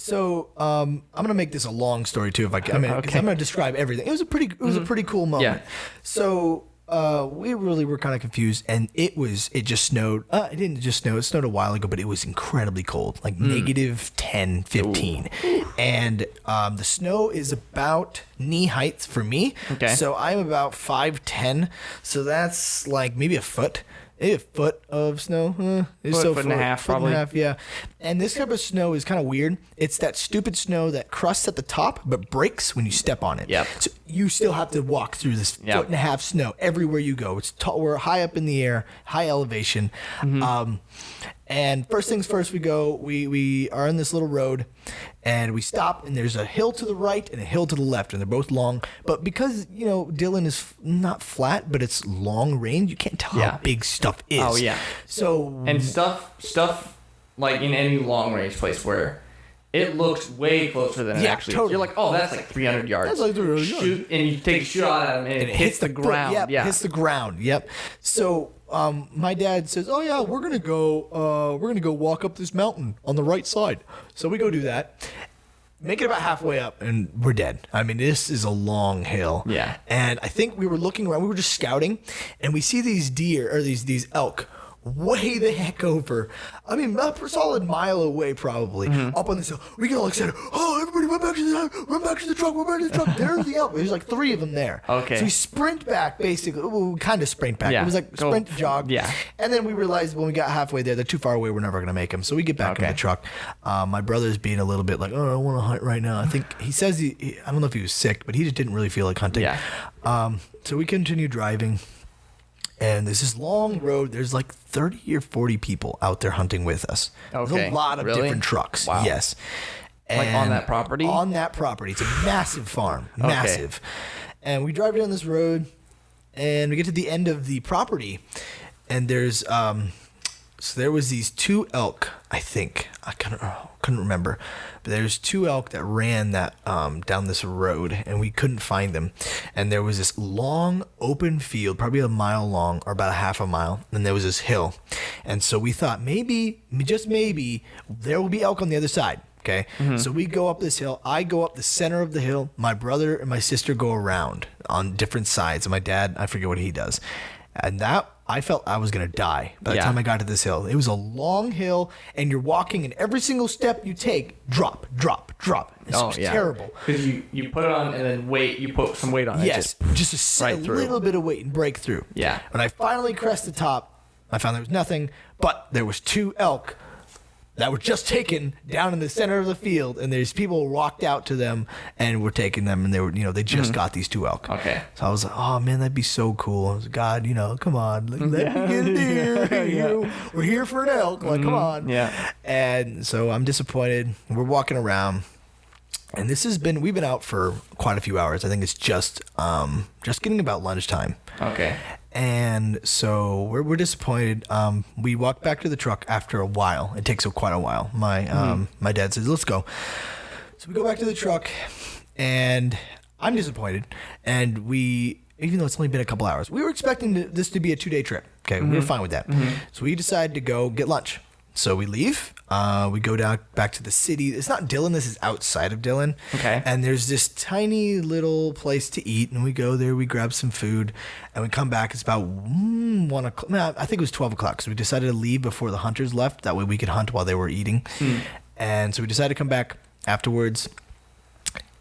So I'm gonna make this a long story too, if I can. Because I'm gonna describe everything. It was a pretty cool moment. Yeah. So we really were kind of confused, and it just snowed. It didn't just snow. It snowed a while ago, but it was incredibly cold, like negative 10, 15. Ooh. And the snow is about knee height for me. Okay. So I'm about 5'10", so that's like maybe a foot. A foot of snow. Foot and a half, probably. Yeah. And this type of snow is kind of weird. It's that stupid snow that crusts at the top but breaks when you step on it. Yep. So you still have to walk through this foot and a half snow everywhere you go. It's we're high up in the air, high elevation. And first things first, we are on this little road, and we stop, and there's a hill to the right and a hill to the left, and they're both long. But because, Dillon is not flat, but it's long range, you can't tell how big stuff is. Oh, yeah. So... And stuff like in any long range place where it looks way closer than it actually is. Totally. You're like, oh, that's like 300 yards. That's like 300 yards. Shoot, and you take a shot at him, and it hits the ground. Hits the ground. Yep. So... my dad says, "Oh yeah, we're gonna go walk up this mountain on the right side." So we go do that, make it about halfway up, and we're dead. I mean, this is a long hill. Yeah. And I think we were looking around. We were just scouting, and we see these deer or these elk way the heck over. I mean, a solid mile away, probably up on this hill. We get all excited. Oh, everybody, run back to the truck. There's the elk. There's like 3 of them there. Okay. So we sprint back, basically. Well, we kind of sprint back. Yeah. It was like sprint, jog. Yeah. And then we realized when we got halfway there, they're too far away. We're never going to make them. So we get back in the truck. My brother's being a little bit like, oh, I want to hunt right now. I think he says I don't know if he was sick, but he just didn't really feel like hunting. Yeah. So we continue driving. And there's this long road. There's like 30 or 40 people out there hunting with us. Okay. There's a lot of different trucks. Wow. Yes. And like on that property? On that property. It's a massive farm. Massive. And we drive down this road, and we get to the end of the property, and there's So there was these 2 elk, I think. I couldn't remember. But there's 2 elk that ran that down this road, and we couldn't find them. And there was this long open field, probably a mile long or about a half a mile, and there was this hill. And so we thought maybe, just maybe, there will be elk on the other side. Okay, so we go up this hill. I go up the center of the hill. My brother and my sister go around on different sides. And my dad, I forget what he does. And that, I felt I was going to die by the time I got to this hill. It was a long hill, and you're walking, and every single step you take, drop, drop, drop. It's terrible. Because you put it on and then wait. You put some weight on it. Yes, just a little bit of weight and break through. Yeah. When I finally crest the top, I found there was nothing, but there was 2 elk that were just taken down in the center of the field, and there's people walked out to them and were taking them, and they were, they just got these 2 elk. Okay. So I was like, oh man, that'd be so cool. I was like, God, come on, let me get a deer. We're here for an elk. Like, come on. Yeah. And so I'm disappointed. We're walking around, and we've been out for quite a few hours. I think it's just getting about lunchtime. Okay. And so we're disappointed. We walked back to the truck after a while. It takes quite a while. My dad says, let's go. So we go back to the truck, and I'm disappointed. And even though it's only been a couple hours, we were expecting this to be a 2-day trip. Okay, we were fine with that. So we decided to go get lunch. So we leave. We go down back to the city. It's not Dillon. This is outside of Dillon. Okay. And there's this tiny little place to eat, and we go there. We grab some food, and we come back. It's about 1 o'clock. No, I think it was 12 o'clock. So we decided to leave before the hunters left. That way we could hunt while they were eating. And so we decided to come back afterwards,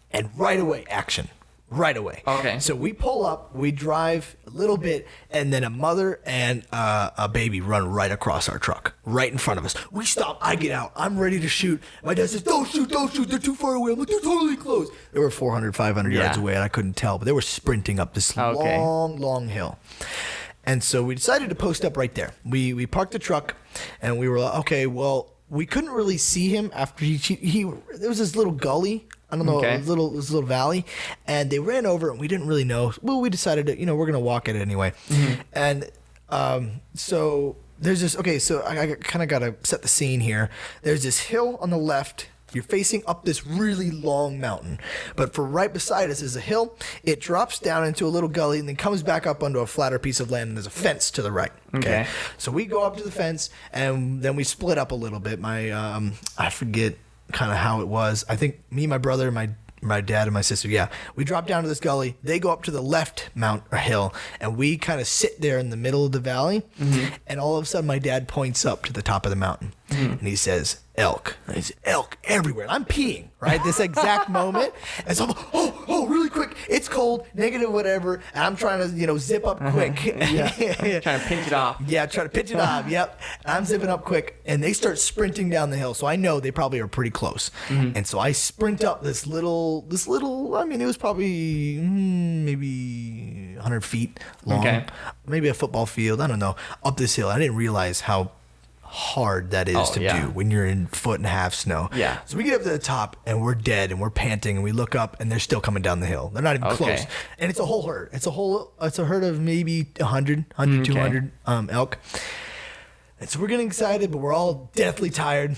and right away, action. Right away. Okay. So we pull up, we drive a little bit, and then a mother and a baby run right across our truck, right in front of us. We stop, I get out, I'm ready to shoot. My dad says, don't shoot, they're too far away. I'm like, they're totally close. They were 400, 500 yards away, and I couldn't tell, but they were sprinting up this long hill. And so we decided to post up right there. We parked the truck, and we were like, okay, well, we couldn't really see him after there was this little gully. I don't know, this little valley, and they ran over, and we didn't really know. Well, we decided to, we're going to walk at it anyway. And so there's this, so I kind of got to set the scene here. There's this hill on the left. You're facing up this really long mountain. But for right beside us is a hill. It drops down into a little gully and then comes back up onto a flatter piece of land, and there's a fence to the right. Okay. So we go up to the fence, and then we split up a little bit. I forget kind of how it was. I think me, my brother, my dad, and my sister, we drop down to this gully. They go up to the left hill, and we kind of sit there in the middle of the valley. And all of a sudden, my dad points up to the top of the mountain, and he says, elk. And he's elk everywhere. And I'm peeing, right? This exact moment. And so I'm like, really quick. It's cold, negative whatever. And I'm trying to, zip up quick. Trying to pinch it off. Yeah, trying to pinch it off. Yep. And I'm zipping up quick. And they start sprinting down the hill. So I know they probably are pretty close. And so I sprint up this little, it was probably maybe 100 feet long. Okay. Maybe a football field. I don't know. Up this hill. I didn't realize how hard that is to do when you're in 1.5 foot snow. Yeah. So we get up to the top, and we're dead, and we're panting, and we look up, and they're still coming down the hill. They're not even close. And it's a whole herd. It's a herd of maybe 100, 200 elk. And so we're getting excited, but we're all deathly tired.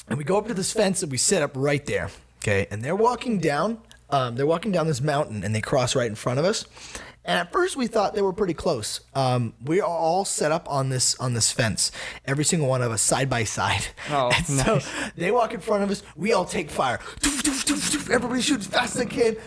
And we go up to this fence, and we sit up right there. Okay. And they're walking down this mountain, and they cross right in front of us. And at first we thought they were pretty close. We are all set up on this fence, every single one of us side by side. Oh, and so they walk in front of us. We all take fire. Everybody shoots as fast as they can.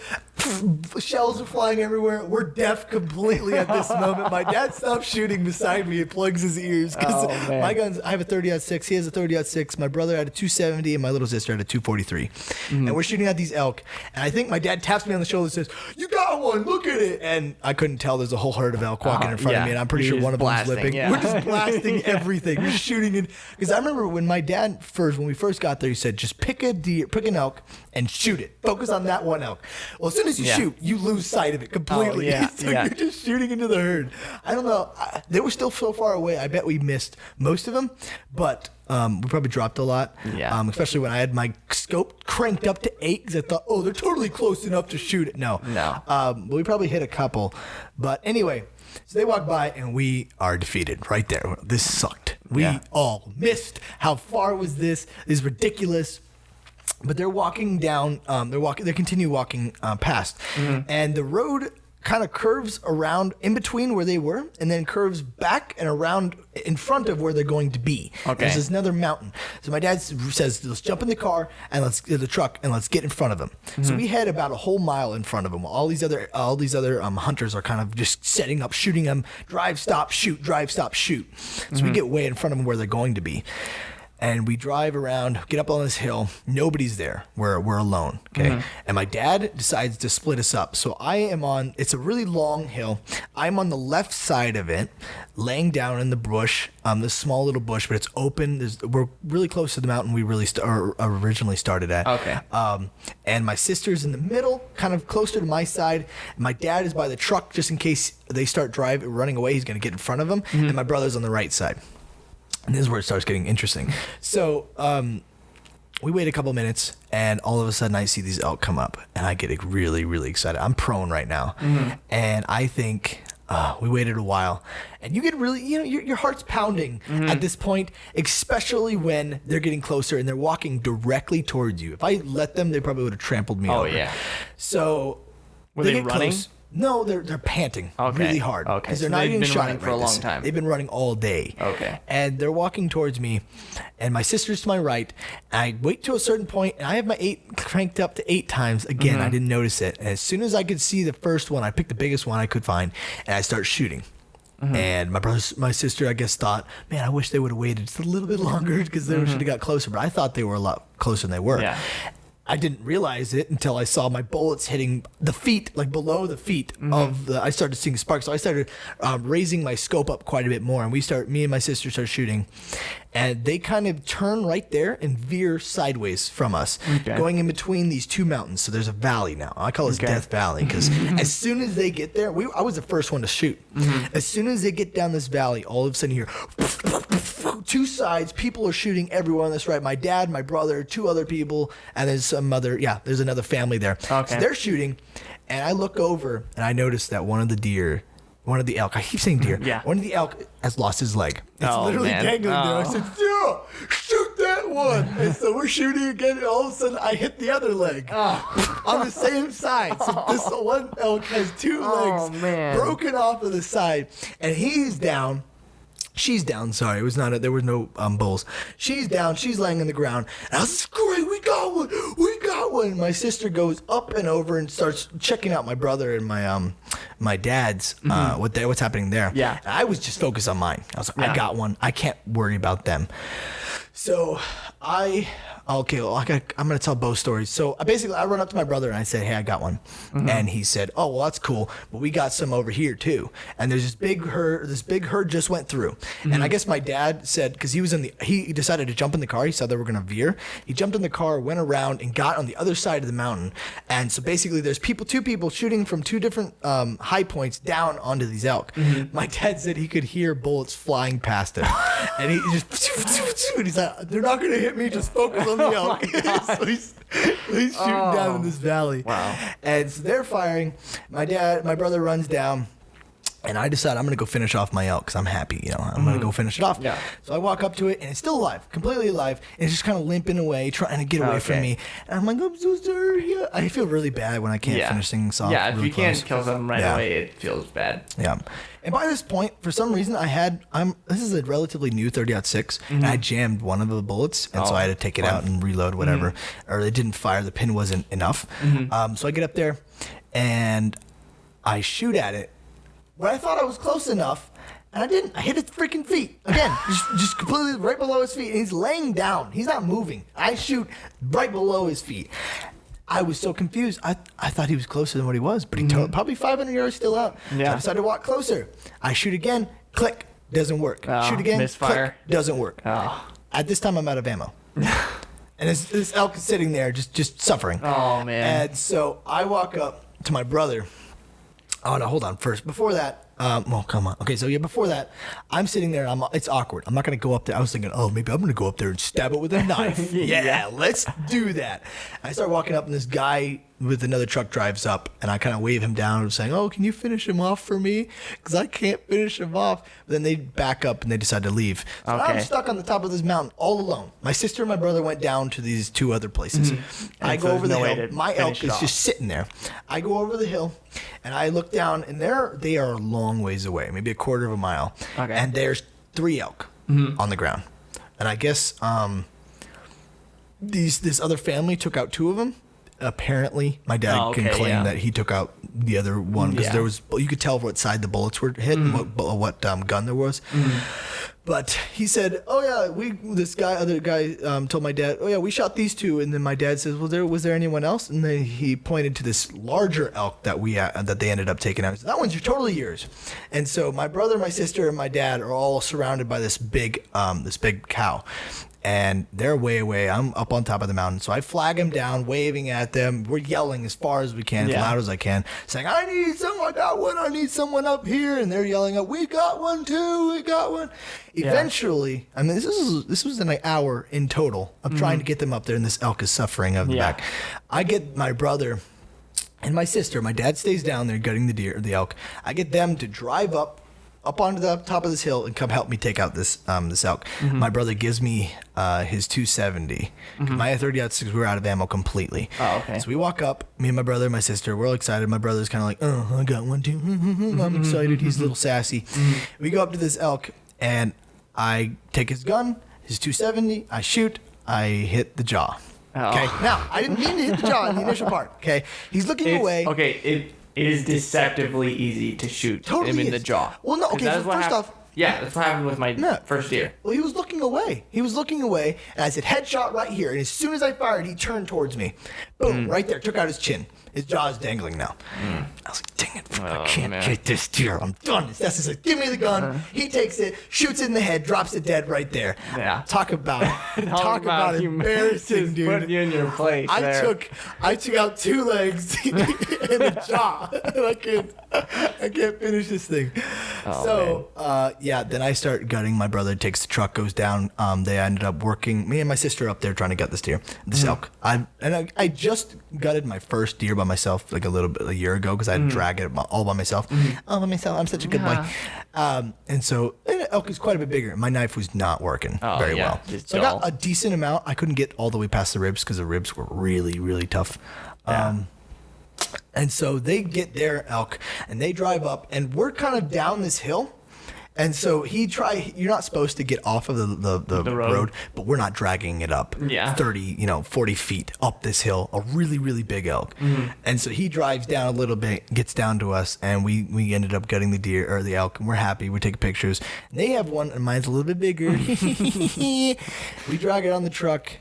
Shells are flying everywhere. We're deaf completely at this moment. My dad stops shooting beside me. He plugs his ears because my guns. I have a 30-06. He has a 30-06. My brother had a 270, and my little sister had a 243. And we're shooting at these elk. And I think my dad taps me on the shoulder and says, "You got one. Look at it." And I couldn't tell. There's a whole herd of elk walking in front of me, and I'm pretty sure one of them's lipping. Yeah. We're just blasting everything. We're shooting it because I remember when my dad when we first got there, he said, "Just pick an elk and shoot it. Focus on that one elk. Well, as soon as you shoot, you lose sight of it completely. So you're just shooting into the herd. I don't know. They were still so far away. I bet we missed most of them, but we probably dropped a lot. Yeah. Especially when I had my scope cranked up to 8 because I thought, they're totally close enough to shoot it. No. But we probably hit a couple. But anyway, so they walk by and we are defeated right there. This sucked. We all missed. How far was this? This is ridiculous. But they're walking down. They continue walking past, and the road kind of curves around in between where they were, and then curves back and around in front of where they're going to be. Okay. There's another mountain. So my dad says, "Let's jump in the car and let's get the truck and let's get in front of them." So we head about a whole mile in front of them. All these other hunters are kind of just setting up, shooting them. Drive, stop, shoot. Drive, stop, shoot. So we get way in front of them where they're going to be. And we drive around, get up on this hill. Nobody's there. We're alone. Okay. And my dad decides to split us up. So I am on. It's a really long hill. I'm on the left side of it, laying down in the bush. This small little bush, but it's open. We're really close to the mountain we originally started at. Okay. And my sister's in the middle, kind of closer to my side. My dad is by the truck, just in case they start running away. He's going to get in front of them. And my brother's on the right side. And this is where it starts getting interesting. So we wait a couple minutes, and all of a sudden I see these elk come up, and I get really, really excited. I'm prone right now. And I think we waited a while, and you get really, your heart's pounding at this point, especially when they're getting closer and they're walking directly towards you. If I let them, they probably would have trampled me over. Oh, yeah. So were they running? Close. No, they're panting really hard. Okay. Because they're So not they've even been shot running for a long time. They've been running all day. Okay. And they're walking towards me, and my sister's to my right. And I wait to a certain point, and I have my 8 cranked up to 8 times. Again, I didn't notice it. And as soon as I could see the first one, I picked the biggest one I could find, and I start shooting. And my sister, I guess, thought, man, I wish they would have waited just a little bit longer because they should have got closer. But I thought they were a lot closer than they were. Yeah. I didn't realize it until I saw my bullets hitting the feet, like below the feet of the. I started seeing sparks, so I started raising my scope up quite a bit more, and me and my sister started shooting, and they kind of turn right there and veer sideways from us, going in between these 2 mountains. So there's a valley now. I call this Death Valley because as soon as they get there, I was the first one to shoot. As soon as they get down this valley, all of a sudden you hear 2 sides. People are shooting everywhere on this right. My dad, my brother, 2 other people, and there's some other. Yeah, there's another family there. Okay. So they're shooting, and I look over and I notice that one of the elk. I keep saying deer. One of the elk has lost his leg. It's literally dangling there. I said, "Yeah, shoot that one." And so we're shooting again, and all of a sudden I hit the other leg on the same side. So this one elk has 2 legs broken off of the side, and he's down. She's down. Sorry, it was not. There was no bulls. She's down. She's laying on the ground. And I was like, "Great, we got one. We got one." My sister goes up and over and starts checking out my brother and my dad's what's happening there. Yeah. And I was just focused on mine. I was like, I got one. I can't worry about them. So I'm gonna tell both stories. So basically, I run up to my brother and I said, "Hey, I got one," and he said, "Oh, well, that's cool, but we got some over here too." And there's this big herd. This big herd just went through, and I guess my dad said because he decided to jump in the car. He saw they were gonna veer. He jumped in the car, went around, and got on the other side of the mountain. And so basically, there's 2 people shooting from 2 different high points down onto these elk. My dad said he could hear bullets flying past him, and he just he's like, "They're not gonna hit me. Just focus on the elk." So he's shooting down in this valley. Wow. And so they're firing. My brother runs down. And I decide I'm going to go finish off my elk because I'm happy, I'm going to go finish it off. Yeah. So I walk up to it, and it's still alive, completely alive. And it's just kind of limping away, trying to get away from me. And I'm like, "I'm so sorry." I feel really bad when I can't finish things off. Yeah, if really you close. can't kill something right away, it feels bad. Yeah. And by this point, for some reason, this is a relatively new 30-06, and I jammed one of the bullets, and so I had to take it out and reload whatever. Or it didn't fire, the pin wasn't enough. So I get up there, and I shoot at it. But I thought I was close enough, and I didn't. I hit his freaking feet. Again, just completely right below his feet. And he's laying down. He's not moving. I shoot right below his feet. I was so confused. I thought he was closer than what he was, but he probably 500 yards still out. Yeah. So I decided to walk closer. I shoot again. Click. Doesn't work. Shoot again. Misfire. Click, doesn't work. Oh. At this time, I'm out of ammo. And this elk is sitting there just suffering. Oh, man. And so I walk up to my brother. Oh, no, hold on. First, before that, well, come on. Okay, so yeah, before that, I'm sitting there. It's awkward. I'm not going to go up there. I was thinking, oh, maybe I'm going to go up there and stab it with a knife. Yeah, let's do that. I start walking up, and this guy with another truck drives up, and I kind of wave him down, saying, oh, can you finish him off for me? Because I can't finish him off. But then they back up, and they decide to leave. So I'm stuck on the top of this mountain all alone. My sister and my brother went down to these 2 other places. I go over the hill. My elk is just sitting there. I go over the hill, and I look down, and they are a long ways away, maybe a quarter of a mile. Okay. And there's 3 elk on the ground. And I guess this other family took out 2 of them. Apparently, my dad can claim that he took out the other one because you could tell what side the bullets were hit and what gun there was. But he said, "Oh yeah, other guy told my dad, oh yeah, we shot these 2." And then my dad says, "Was there anyone else?" And then he pointed to this larger elk that they ended up taking out. He said, "That one's totally yours." And so my brother, my sister, and my dad are all surrounded by this big cow. And they're way away. I'm up on top of the mountain. So I flag them down, waving at them. We're yelling as far as we can, as loud as I can, saying, I need someone, I got one, I need someone up here. And they're yelling up, we got one too, we got one. Eventually, I mean, this was an hour in total of trying to get them up there, and this elk is suffering of the back. I get my brother and my sister. My dad stays down there gutting the elk. I get them to drive up onto the top of this hill and come help me take out this elk. My brother gives me his 270. My 30-06, we were out of ammo completely. Oh, okay. So we walk up, me and my brother and my sister, we're all excited. My brother's kind of like, oh, I got one too. I'm excited. He's a little sassy. We go up to this elk, and I take his gun, his 270, I shoot, I hit the jaw. Okay. Now, I didn't mean to hit the jaw in the initial part. Okay. He's looking away. Okay, it is deceptively easy to shoot him in the jaw. Well, no, okay, first off... Yeah, that's what happened with my first deer. Well, he was looking away. And I said, headshot right here. And as soon as I fired, he turned towards me. Boom, right there. Took out his chin. His jaw is dangling now. I was like, dang it, I can't get this deer. I'm done. That's like, give me the gun. He takes it, shoots it in the head, drops it dead right there. Yeah. Talk about embarrassing, dude. Putting you in your place. I took out 2 legs and a jaw. I can't finish this thing. Then I start gutting. My brother takes the truck, goes down. They ended up working. Me and my sister up there trying to gut this deer, this elk. I just gutted my first deer by myself like a year ago because I had to drag it all by myself. All by myself. I'm such a good boy. And so elk is quite a bit bigger. My knife was not working very well. So I got a decent amount. I couldn't get all the way past the ribs because the ribs were really, really tough. And so they get their elk and they drive up, and we're kind of down this hill. And so you're not supposed to get off of the road, but we're not dragging it up 30, 40 feet up this hill, a really, really big elk. And so he drives down a little bit, gets down to us, and we ended up gutting the elk, and we're happy. We take pictures. And they have one, and mine's a little bit bigger. We drag it on the truck.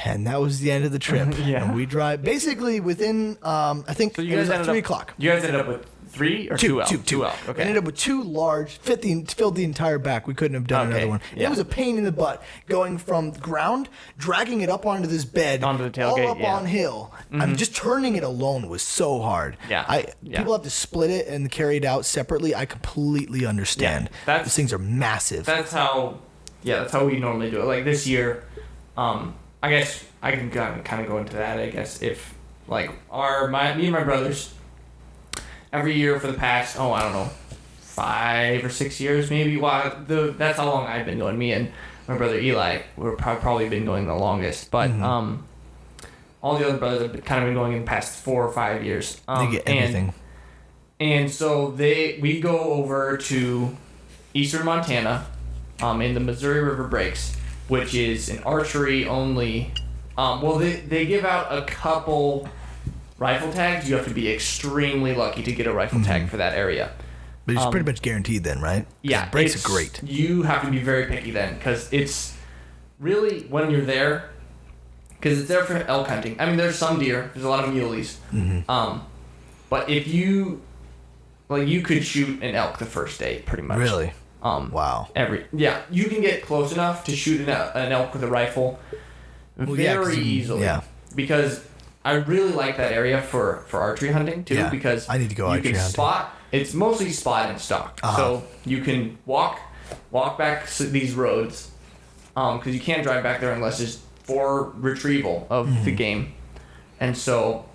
And that was the end of the trip. And we drive basically within, I think, it was at 3 o'clock. You guys ended up with 3 or 2 elk? 2 elk. Okay. Ended up with 2 large, filled the entire back. We couldn't have done another one. Yeah. It was a pain in the butt going from the ground, dragging it up onto this bed, onto the tailgate, all up on hill. I mean, just turning it alone was so hard. People have to split it and carry it out separately. I completely understand. These things are massive. That's how we normally do it. Like this year, I guess I can kind of go into that. I guess if like me and my brothers, every year for the past 5 or 6 years maybe. That's how long I've been going. Me and my brother Eli, we're probably been going the longest. But all the other brothers have kind of been going in the past 4 or 5 years. They get everything. And so we go over to eastern Montana, in the Missouri River Breaks, which is an archery only. They give out a couple rifle tags. You have to be extremely lucky to get a rifle tag for that area. But it's pretty much guaranteed then, right? Yeah. Breaks are great. You have to be very picky then, because it's really when you're there, because it's there for elk hunting. I mean, there's some deer. There's a lot of muleys. But if you could shoot an elk the first day, pretty much. Really? Wow. You can get close enough to shoot an elk with a rifle. very easily. Yeah. Because I really like that area for archery hunting too. Yeah. Because I need to go archery hunting. It's mostly spot and stock. So you can walk back these roads, because you can't drive back there unless it's for retrieval of the game. And so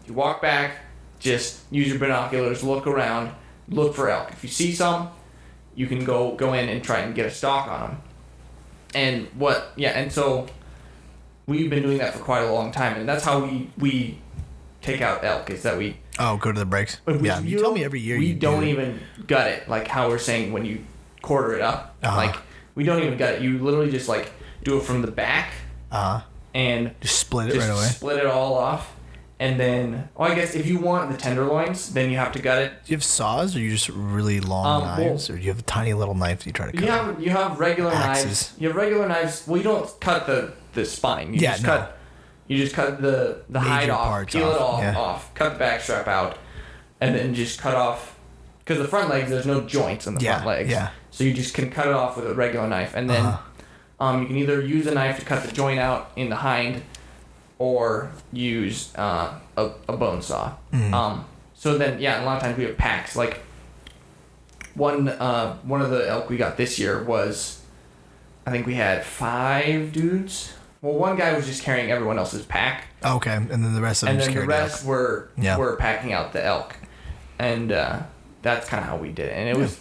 you walk back, just use your binoculars, look around, look for elk. If you see some, you can go in and try and get a stalk on them. And so we've been doing that for quite a long time, and that's how we take out elk, is that we go to the breaks. Yeah, you tell me every year. We don't even gut it, like how we're saying when you quarter it up. Like, we don't even gut it. You literally just like do it from the back, and just split it right away. Split it all off. And then, I guess if you want the tenderloins, then you have to gut it. Do you have saws, or you just really long knives, or do you have tiny little knives you try to cut? You have regular axes. knives. You have regular knives. Well, you don't cut the spine. You just cut the hide off, peel it all off, cut the back strap out, and then just cut off. Because the front legs, there's no joints in the front legs. Yeah. So you just can cut it off with a regular knife, and then you can either use a knife to cut the joint out in the hind, or use a bone saw. So then, a lot of times we have packs. Like one of the elk we got this year was, I think we had 5 dudes. Well, one guy was just carrying everyone else's pack. Okay, and then the rest of them. And then the rest were packing out the elk, and that's kind of how we did it. And it was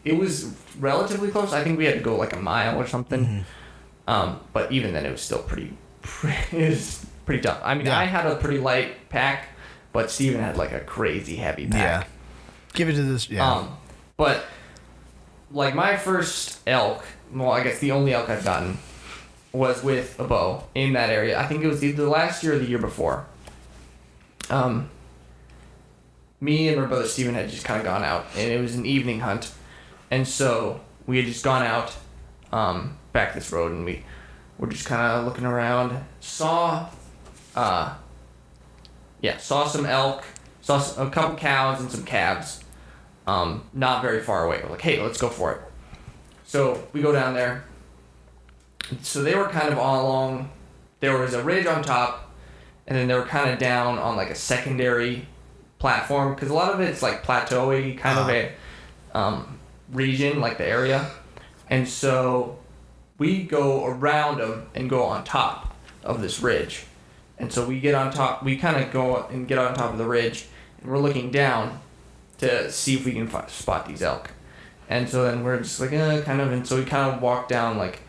it was relatively close. I think we had to go like a mile or something. But even then, it was still pretty tough. I mean, I had a pretty light pack, but Steven had like a crazy heavy pack. Yeah. Give it to this. Yeah. But like my first elk, well, I guess the only elk I've gotten was with a bow in that area. I think it was either last year or the year before. Me and my brother Steven had just kind of gone out, and it was an evening hunt, and so we had just gone out back this road, and we're just kind of looking around. Saw some elk, saw a couple cows and some calves, not very far away. We're like, hey, let's go for it. So we go down there. So they were kind of all along. There was a ridge on top, and then they were kind of down on like a secondary platform, because a lot of it's like plateauy kind of a region, like the area. And so we go around them and go on top of this ridge. And so we get on top, we kind of go and get on top of the ridge, and we're looking down to see if we can spot these elk. And so then we're just like, kind of, and so we kind of walk down like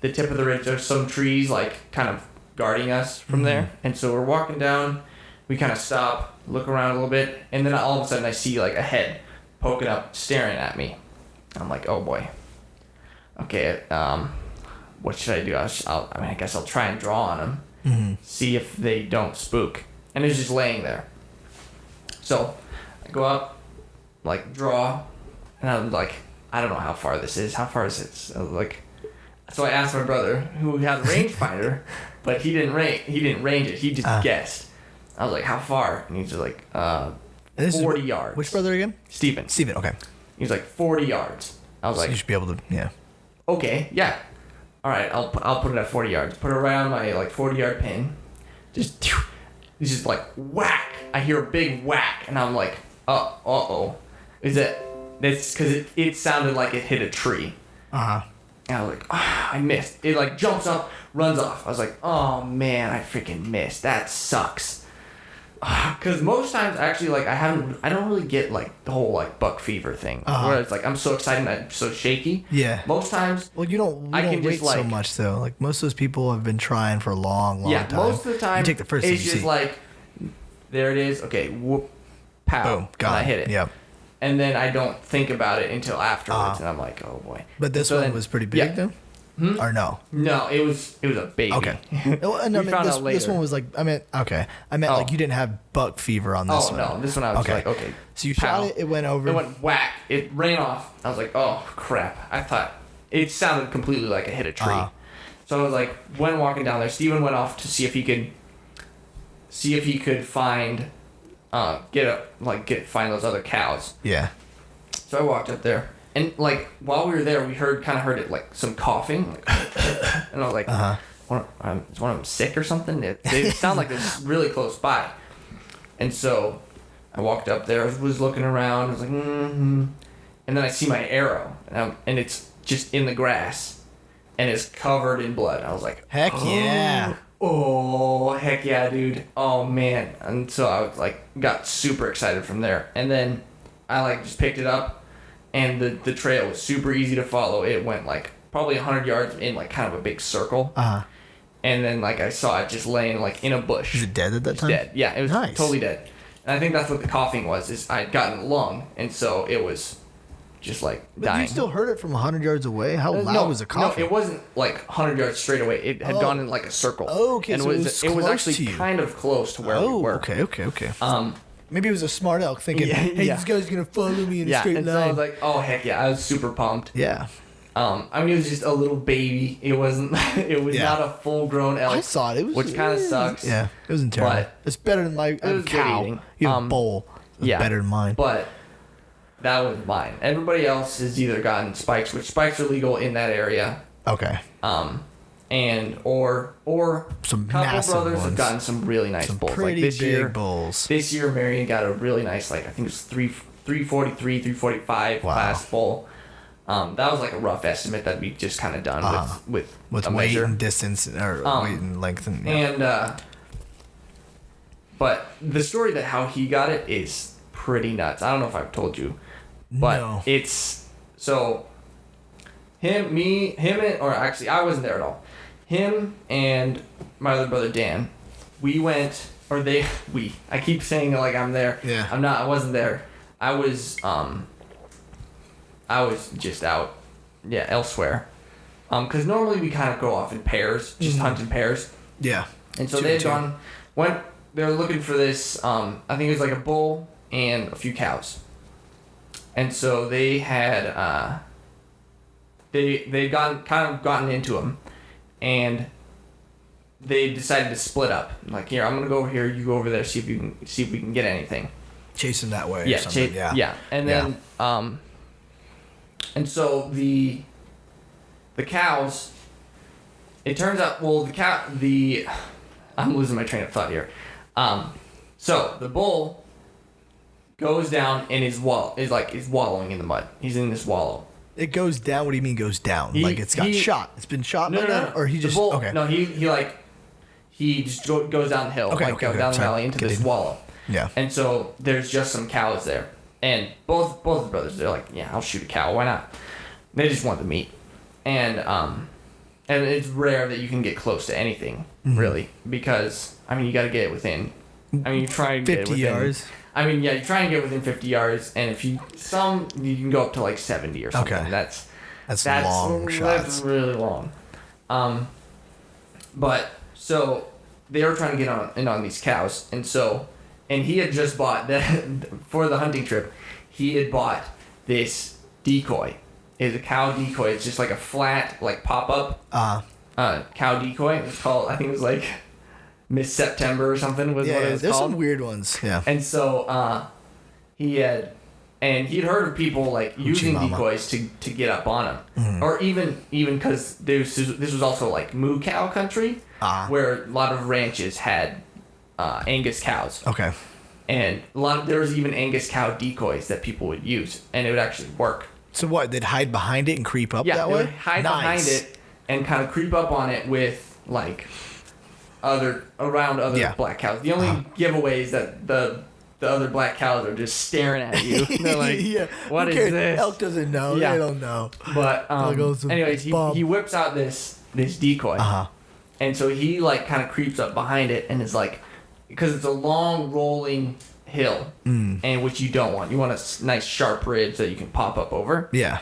the tip of the ridge. There's some trees like kind of guarding us from there. And so we're walking down, we kind of stop, look around a little bit, and then all of a sudden I see like a head poking up, staring at me. I'm like, oh boy. Okay, what should I do? I guess I'll try and draw on them, see if they don't spook. And it's just laying there. So I go up, like draw, and I'm like, I don't know how far this is. How far is it? So I asked my brother, who had a rangefinder, but he didn't range it. He just guessed. I was like, how far? And he's just like, 40 yards. Which brother again? Steven, okay. He's like 40 yards. I was like, you should be able to, yeah. Okay, yeah. All right, I'll put it at 40 yards. Put it around my like 40-yard pin. Just like whack. I hear a big whack, and I'm like, uh-oh. That's because it sounded like it hit a tree. And I was like, I missed. It like jumps up, runs off. I was like, oh man, I freaking missed. That sucks. Because most times, actually, like I don't really get like the whole like buck fever thing, where it's like I'm so excited and I'm so shaky. Yeah. Most times, well, you don't wait just, like, so much though. Like most of those people have been trying for a long time. Yeah, most of the time, you take the first it's just like, there it is. Okay, whoop, pow, boom, got and I hit it. Yep. And then I don't think about it until afterwards, and I'm like, oh boy. But this one was pretty big though. Or no? No, it was a baby. Okay. No, this one was like, I meant like you didn't have buck fever on this one. Oh no, this one I was like, okay. So you shot it, it went over. It went whack. It ran off. I was like, oh crap. I thought it sounded completely like it hit a tree. So I was like, when walking down there, Steven went off to see if he could find find those other cows. Yeah. So I walked up there. And like while we were there, we heard it like some coughing, like, and I was like, is one of them sick or something? They sound like they're really close by. And so I walked up there, was looking around, I was like, and then I see my arrow, and it's just in the grass, and it's covered in blood. I was like, heck yeah. Oh, heck yeah, dude. Oh, man. And so I was like, got super excited from there. And then I like just picked it up, and the trail was super easy to follow. It went like probably 100 yards in like kind of a big circle. And then like I saw it just laying like in a bush. Was it dead at that time? Dead. Yeah, it was nice. Totally dead. And I think that's what the coughing was, is I had gotten a lung, and so it was just like dying. But you still heard it from 100 yards away? How loud was the coughing? No, it wasn't like 100 yards straight away. It had gone in like a circle. Oh, okay. And so it was actually kind of close to where we were. Okay. Maybe it was a smart elk thinking, hey, this guy's going to follow me in a straight line. So I was like, oh, heck yeah. I was super pumped. Yeah. I mean, it was just a little baby. It wasn't. It was not a full-grown elk. I saw it. Which kind of sucks. Yeah, it wasn't terrible. But it's better than my cow. You have a bull. It's better than mine. But that was mine. Everybody else has either gotten spikes, which spikes are legal in that area. Okay. And or some couple brothers have gotten some really nice bulls. Pretty like big bulls. This year, Marion got a really nice, like I think it was 343, 345 class bull. That was like a rough estimate that we just kind of done with weight measure. And distance or weight and length and but the story that how he got it is pretty nuts. I don't know if I've told you, but it's so him or actually I wasn't there at all. Him and my other brother Dan, we went I keep saying like I'm there. Yeah. I'm not. I wasn't there. I was just out, elsewhere. Because normally we kind of go off in pairs, just hunt in pairs. Yeah. And so they were looking for this, I think it was like a bull and a few cows. And so they had, they gotten into them, and they decided to split up. Like, here, I'm going to go over here, you go over there, see if we can get anything. Chase them that way or something. Yeah. And then, and so the cows, it turns out, I'm losing my train of thought here. So the bull goes down and is wallowing in the mud. He's in this wallow. It goes down. What do you mean goes down? Like it's got shot. It's been shot. No. Or he just okay. No, he just goes down the hill. Okay. Down the valley into this wallow. Yeah. And so there's just some cows there. And both the brothers, they're like, yeah, I'll shoot a cow. Why not? They just want the meat. And it's rare that you can get close to anything, really, because, I mean, you got to get it within. I mean, you try and get it within 50 yards. I mean, yeah, you try and get within 50 yards, and if you can go up to like 70 or something. Okay. That's long shots. That's really long. But so they were trying to get in on these cows, and he had just bought for the hunting trip. He had bought this decoy. It's a cow decoy. It's just like a flat, like pop up cow decoy. It's called, I think it was like Miss September or something was what it was there's called. some weird ones. Yeah. And so he'd heard of people like using decoys to get up on them, or even because this was also like moo cow country, where a lot of ranches had Angus cows. Okay. And there was even Angus cow decoys that people would use, and it would actually work. So what? They'd hide behind it and creep up that way? Yeah, they would hide behind it and kind of creep up on it with like other black cows. The only giveaway is that the other black cows are just staring at you. They're like, what is this? Elk doesn't know. Yeah. They don't know. But anyways, he whips out this decoy. And so he like kind of creeps up behind it and is like, because it's a long rolling hill, and which you don't want. You want a nice sharp ridge that you can pop up over. Yeah.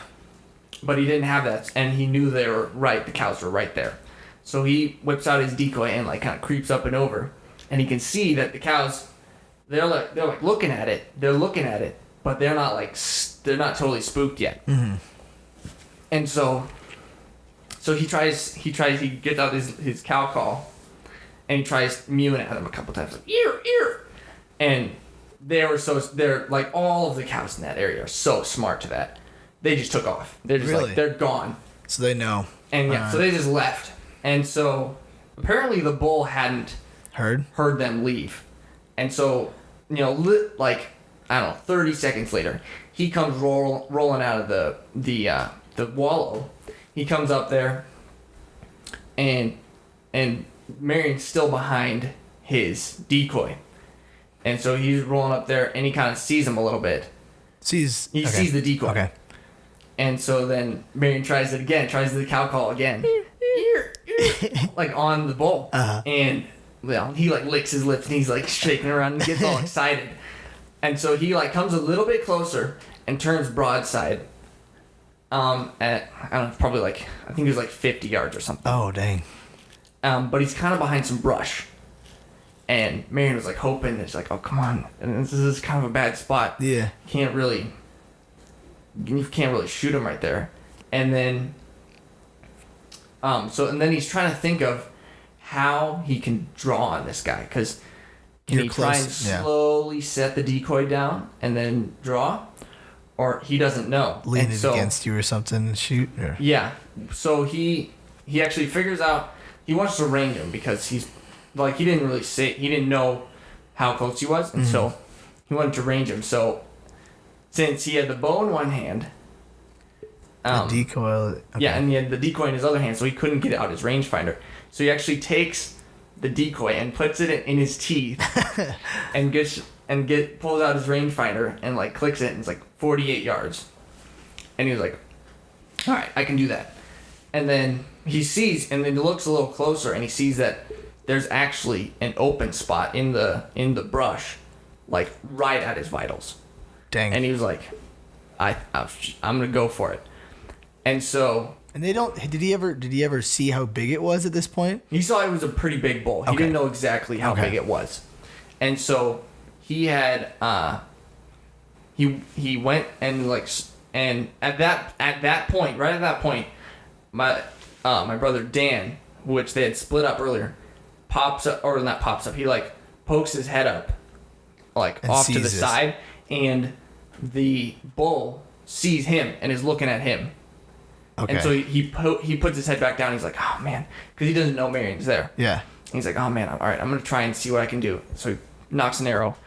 But he didn't have that, and he knew they were right. The cows were right there. So he whips out his decoy and like kind of creeps up and over, and he can see that the cows, they're like looking at it. They're looking at it, but they're not totally spooked yet. And so he gets out his cow call, and he tries mewing at him a couple times, like ear, ear, and they're like all of the cows in that area are so smart to that. They just took off. They're just like they're gone. So they know. And so they just left. And so Apparently, the bull hadn't heard them leave. And so, you know, like, I don't know, 30 seconds later, he comes rolling out of the wallow. He comes up there, and Marion's still behind his decoy. And so he's rolling up there, and he kind of sees him a little bit. He sees the decoy. Okay. And so then Marion tries it again, tries the cow call again. Like on the bull. Uh-huh. And well, he like licks his lips and he's like shaking around and gets all excited. And so he like comes a little bit closer and turns broadside. At I don't know, probably like I think it was like 50 yards or something. Oh dang. But he's kind of behind some brush. And Marion was like hoping it's like, oh come on, and this is kind of a bad spot. Yeah. You can't really shoot him right there. And then and then he's trying to think of how he can draw on this guy, because can he try and slowly set the decoy down and then draw, or he doesn't know. Lean it against you or something and shoot. Or... Yeah. So he actually figures out he wants to range him, because he's like he didn't know how close he was, and so he wanted to range him. So since he had the bow in one hand, the decoy. Okay. Yeah, and he had the decoy in his other hand, so he couldn't get out his rangefinder. So he actually takes the decoy and puts it in his teeth, and pulls out his rangefinder and like clicks it, and it's like 48 yards. And he was like, "All right, I can do that." And then he sees, and then he looks a little closer, and he sees that there's actually an open spot in the brush, like right at his vitals. Dang. And he was like, I'm gonna go for it. And so. And they don't. Did he ever see how big it was at this point? He saw it was a pretty big bull. He didn't know exactly how big it was, and so he had he went and like, and at that point, right at that point, my brother Dan, which they had split up earlier, pops up, or not pops up. He like pokes his head up, like and off to the side, and the bull sees him and is looking at him. Okay. And so he puts his head back down. And he's like, oh man, because he doesn't know Marion's there. Yeah. And he's like, oh man, all right, I'm gonna try and see what I can do. So he knocks an arrow,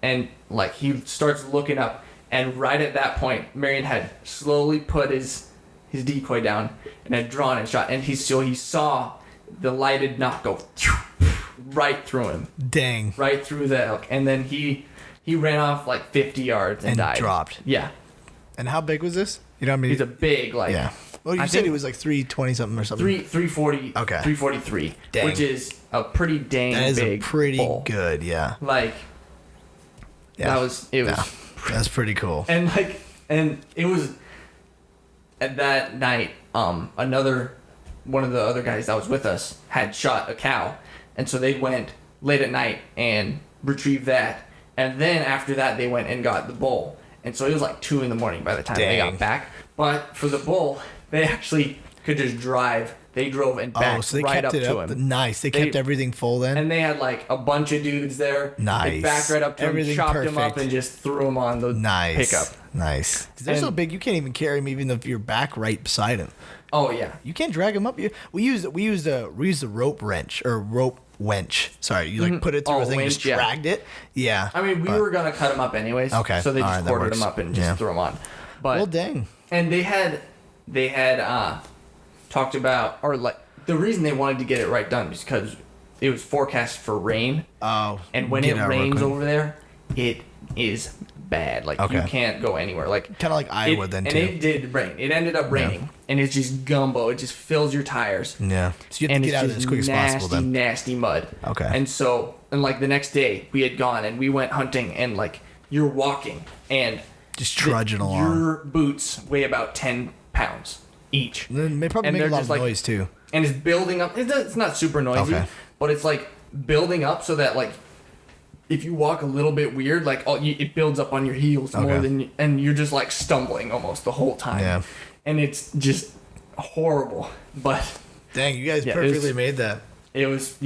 and like he starts looking up, and right at that point, Marion had slowly put his decoy down and had drawn and shot, and he saw the lighted knot go right through him. Dang. Right through the elk, and then he ran off like 50 yards and died. Dropped. Yeah. And how big was this? You know what I mean? He's a big, like... Yeah. Well, you said he was like 320 something or something. 340. Okay. 343. Dang. Which is a pretty dang big bull. That is a pretty good, yeah. Like, yeah. It was... That's pretty cool. And like, and it was... At that night, one of the other guys that was with us had shot a cow. And so they went late at night and retrieved that. And then after that, they went and got the bull. And so it was like 2 a.m. by the time they got back. But for the bull, they actually could just drive. They drove and backed so they right kept up it to up. him. Nice. They kept everything full then? And they had like a bunch of dudes there. Nice. They backed right up to him, chopped him up, and just threw him on the pickup. Nice. They're so big, you can't even carry him even if you're back right beside him. Oh, yeah. You can't drag him up. We used a rope wrench or rope wench. Sorry, you like put it through a thing and just dragged it. Yeah. I mean, we were gonna cut him up anyways. Okay. So they just quartered him up and just threw him on. But well, dang. And they had talked about, or like the reason they wanted to get it right done is because it was forecast for rain. Oh. And when it rains over there, it is bad. Like you can't go anywhere. Like kind of like Iowa then too. And it did rain. It ended up raining, and it's just gumbo. It just fills your tires. Yeah. So you have to get out of it as quick as possible then. Nasty mud. Okay. And like the next day we had gone and we went hunting, and like you're walking and just trudging along. Your boots weigh about 10 pounds each. And they probably make a lot of noise too. And it's building up. It's not super noisy, but it's like building up so that like if you walk a little bit weird, like it builds up on your heels more than, and you're just like stumbling almost the whole time. Yeah. And it's just horrible. But dang, you guys perfectly made that. It was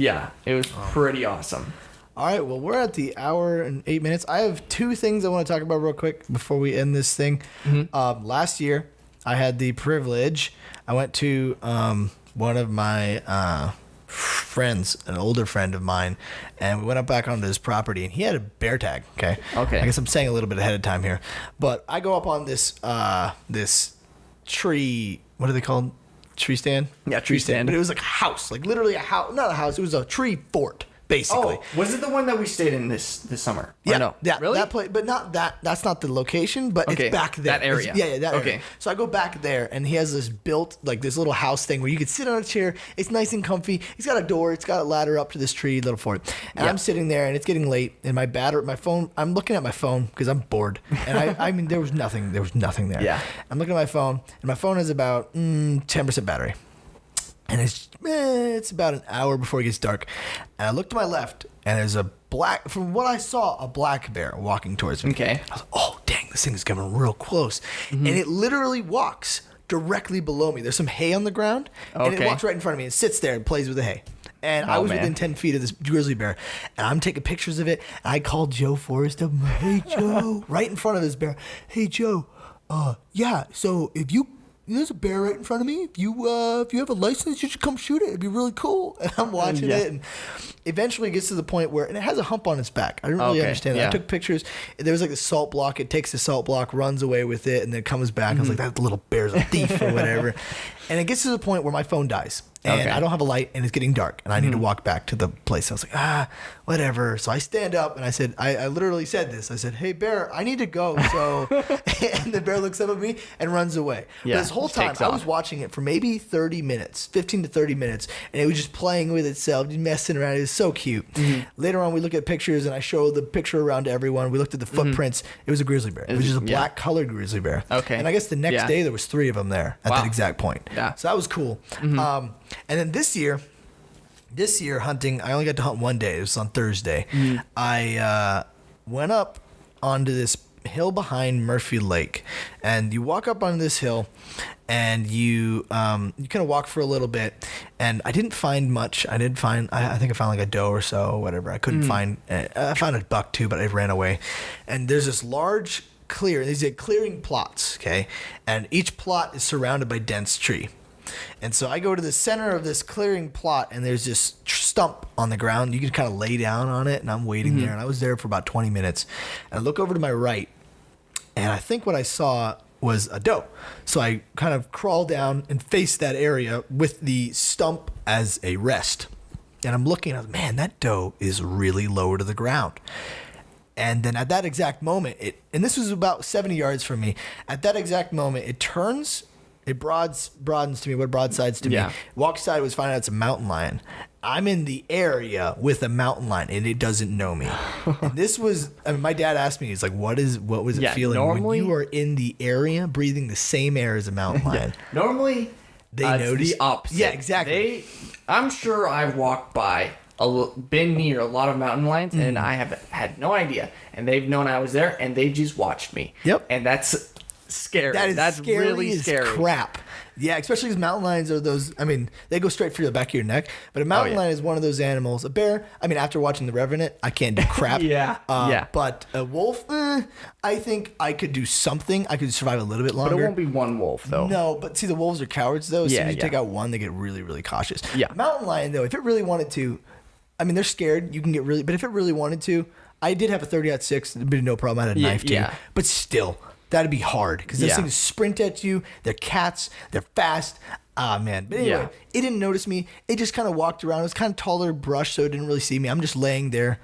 pretty awesome. All right, well, we're at the hour and 8 minutes. I have 2 things I want to talk about real quick before we end this thing. Mm-hmm. Last year, I had the privilege. I went to one of my friends, an older friend of mine, and we went up back onto his property, and he had a bear tag. Okay. I guess I'm saying a little bit ahead of time here, but I go up on this this tree. What are they called? Tree stand? Yeah, tree stand. But it was like a house, like literally a house. Not a house. It was a tree fort. Basically. Oh, was it the one that we stayed in this summer? Yeah, no? Really? That place, but not that. That's not the location, but it's back there. That area. That area. So I go back there, and he has this built, like this little house thing where you could sit on a chair. It's nice and comfy. He's got a door. It's got a ladder up to this tree, little fort. And I'm sitting there, and it's getting late, and my phone. I'm looking at my phone because I'm bored, and I mean, there was nothing there. Yeah. I'm looking at my phone, and my phone has about 10% battery. And it's about an hour before it gets dark. And I look to my left, and there's from what I saw, a black bear walking towards me. Okay. I was like, oh, dang, this thing is coming real close. Mm-hmm. And it literally walks directly below me. There's some hay on the ground, and it walks right in front of me and sits there and plays with the hay. And I was within 10 feet of this grizzly bear, and I'm taking pictures of it. And I called Joe Forrest up. Hey, Joe, right in front of this bear. Hey, Joe, yeah, so if there's a bear right in front of me. If you have a license, you should come shoot it. It'd be really cool. And I'm watching it, and eventually it gets to the point where, and it has a hump on its back. I didn't really understand that. I took pictures. There was like the salt block. It takes the salt block, runs away with it, and then comes back. I was like, that little bear's a thief or whatever. And it gets to the point where my phone dies. And I don't have a light, and it's getting dark, and I need to walk back to the place. I was like, whatever. So I stand up, and I said, I literally said this. I said, hey, bear, I need to go. So, and the bear looks up at me and runs away. Yeah, but this whole time, I was watching it for maybe 30 minutes, 15 to 30 minutes, and it was just playing with itself, just messing around. It was so cute. Mm-hmm. Later on, we look at pictures, and I show the picture around to everyone. We looked at the footprints. It was a grizzly bear. It was just a black-colored grizzly bear. Okay. And I guess the next day, there was 3 of them there at that exact point. Yeah. So that was cool. Mm-hmm. And then this year hunting, I only got to hunt one day. It was on Thursday. Mm-hmm. I went up onto this hill behind Murphy Lake, and you walk up on this hill, and you kind of walk for a little bit, and I didn't find much. I think I found like a doe or so, or whatever. I couldn't find. I found a buck too, but it ran away. And there's this large these are clearing plots, okay, and each plot is surrounded by dense tree. And so I go to the center of this clearing plot, and there's this stump on the ground. You can kind of lay down on it, and I'm waiting there. And I was there for about 20 minutes. And I look over to my right, and I think what I saw was a doe. So I kind of crawl down and face that area with the stump as a rest. And I'm looking, I was, man, that doe is really low to the ground. And then at that exact moment, and this was about 70 yards from me, at that exact moment, it turns. It broadens to me, broadsides to me. Walks sideways, find out it's a mountain lion. I'm in the area with a mountain lion, and it doesn't know me. And this was, my dad asked me, he's like, what was it feeling when you are in the area breathing the same air as a mountain lion? Normally, they notice the opposite. Yeah, exactly. I'm sure I've walked by, been near a lot of mountain lions, and I have had no idea. And they've known I was there, and they just watched me. Yep. And that's scary. That's scary really as scary. Crap. Yeah, especially because mountain lions are those, they go straight for the back of your neck. But a mountain lion is one of those animals. A bear, after watching The Revenant, I can't do crap. But a wolf, I think I could do something. I could survive a little bit longer. But it won't be one wolf, though. No, but see, the wolves are cowards, though. So if you take out one, they get really, really cautious. Yeah. Mountain lion, though, if it really wanted to, they're scared. You can get really, but if it really wanted to, I did have a 30-06. There'd be no problem. I had a knife, too. Yeah. But still. That'd be hard because those things sprint at you. They're cats. They're fast. Ah, man. But anyway, it didn't notice me. It just kind of walked around. It was kind of taller brush, so it didn't really see me. I'm just laying there,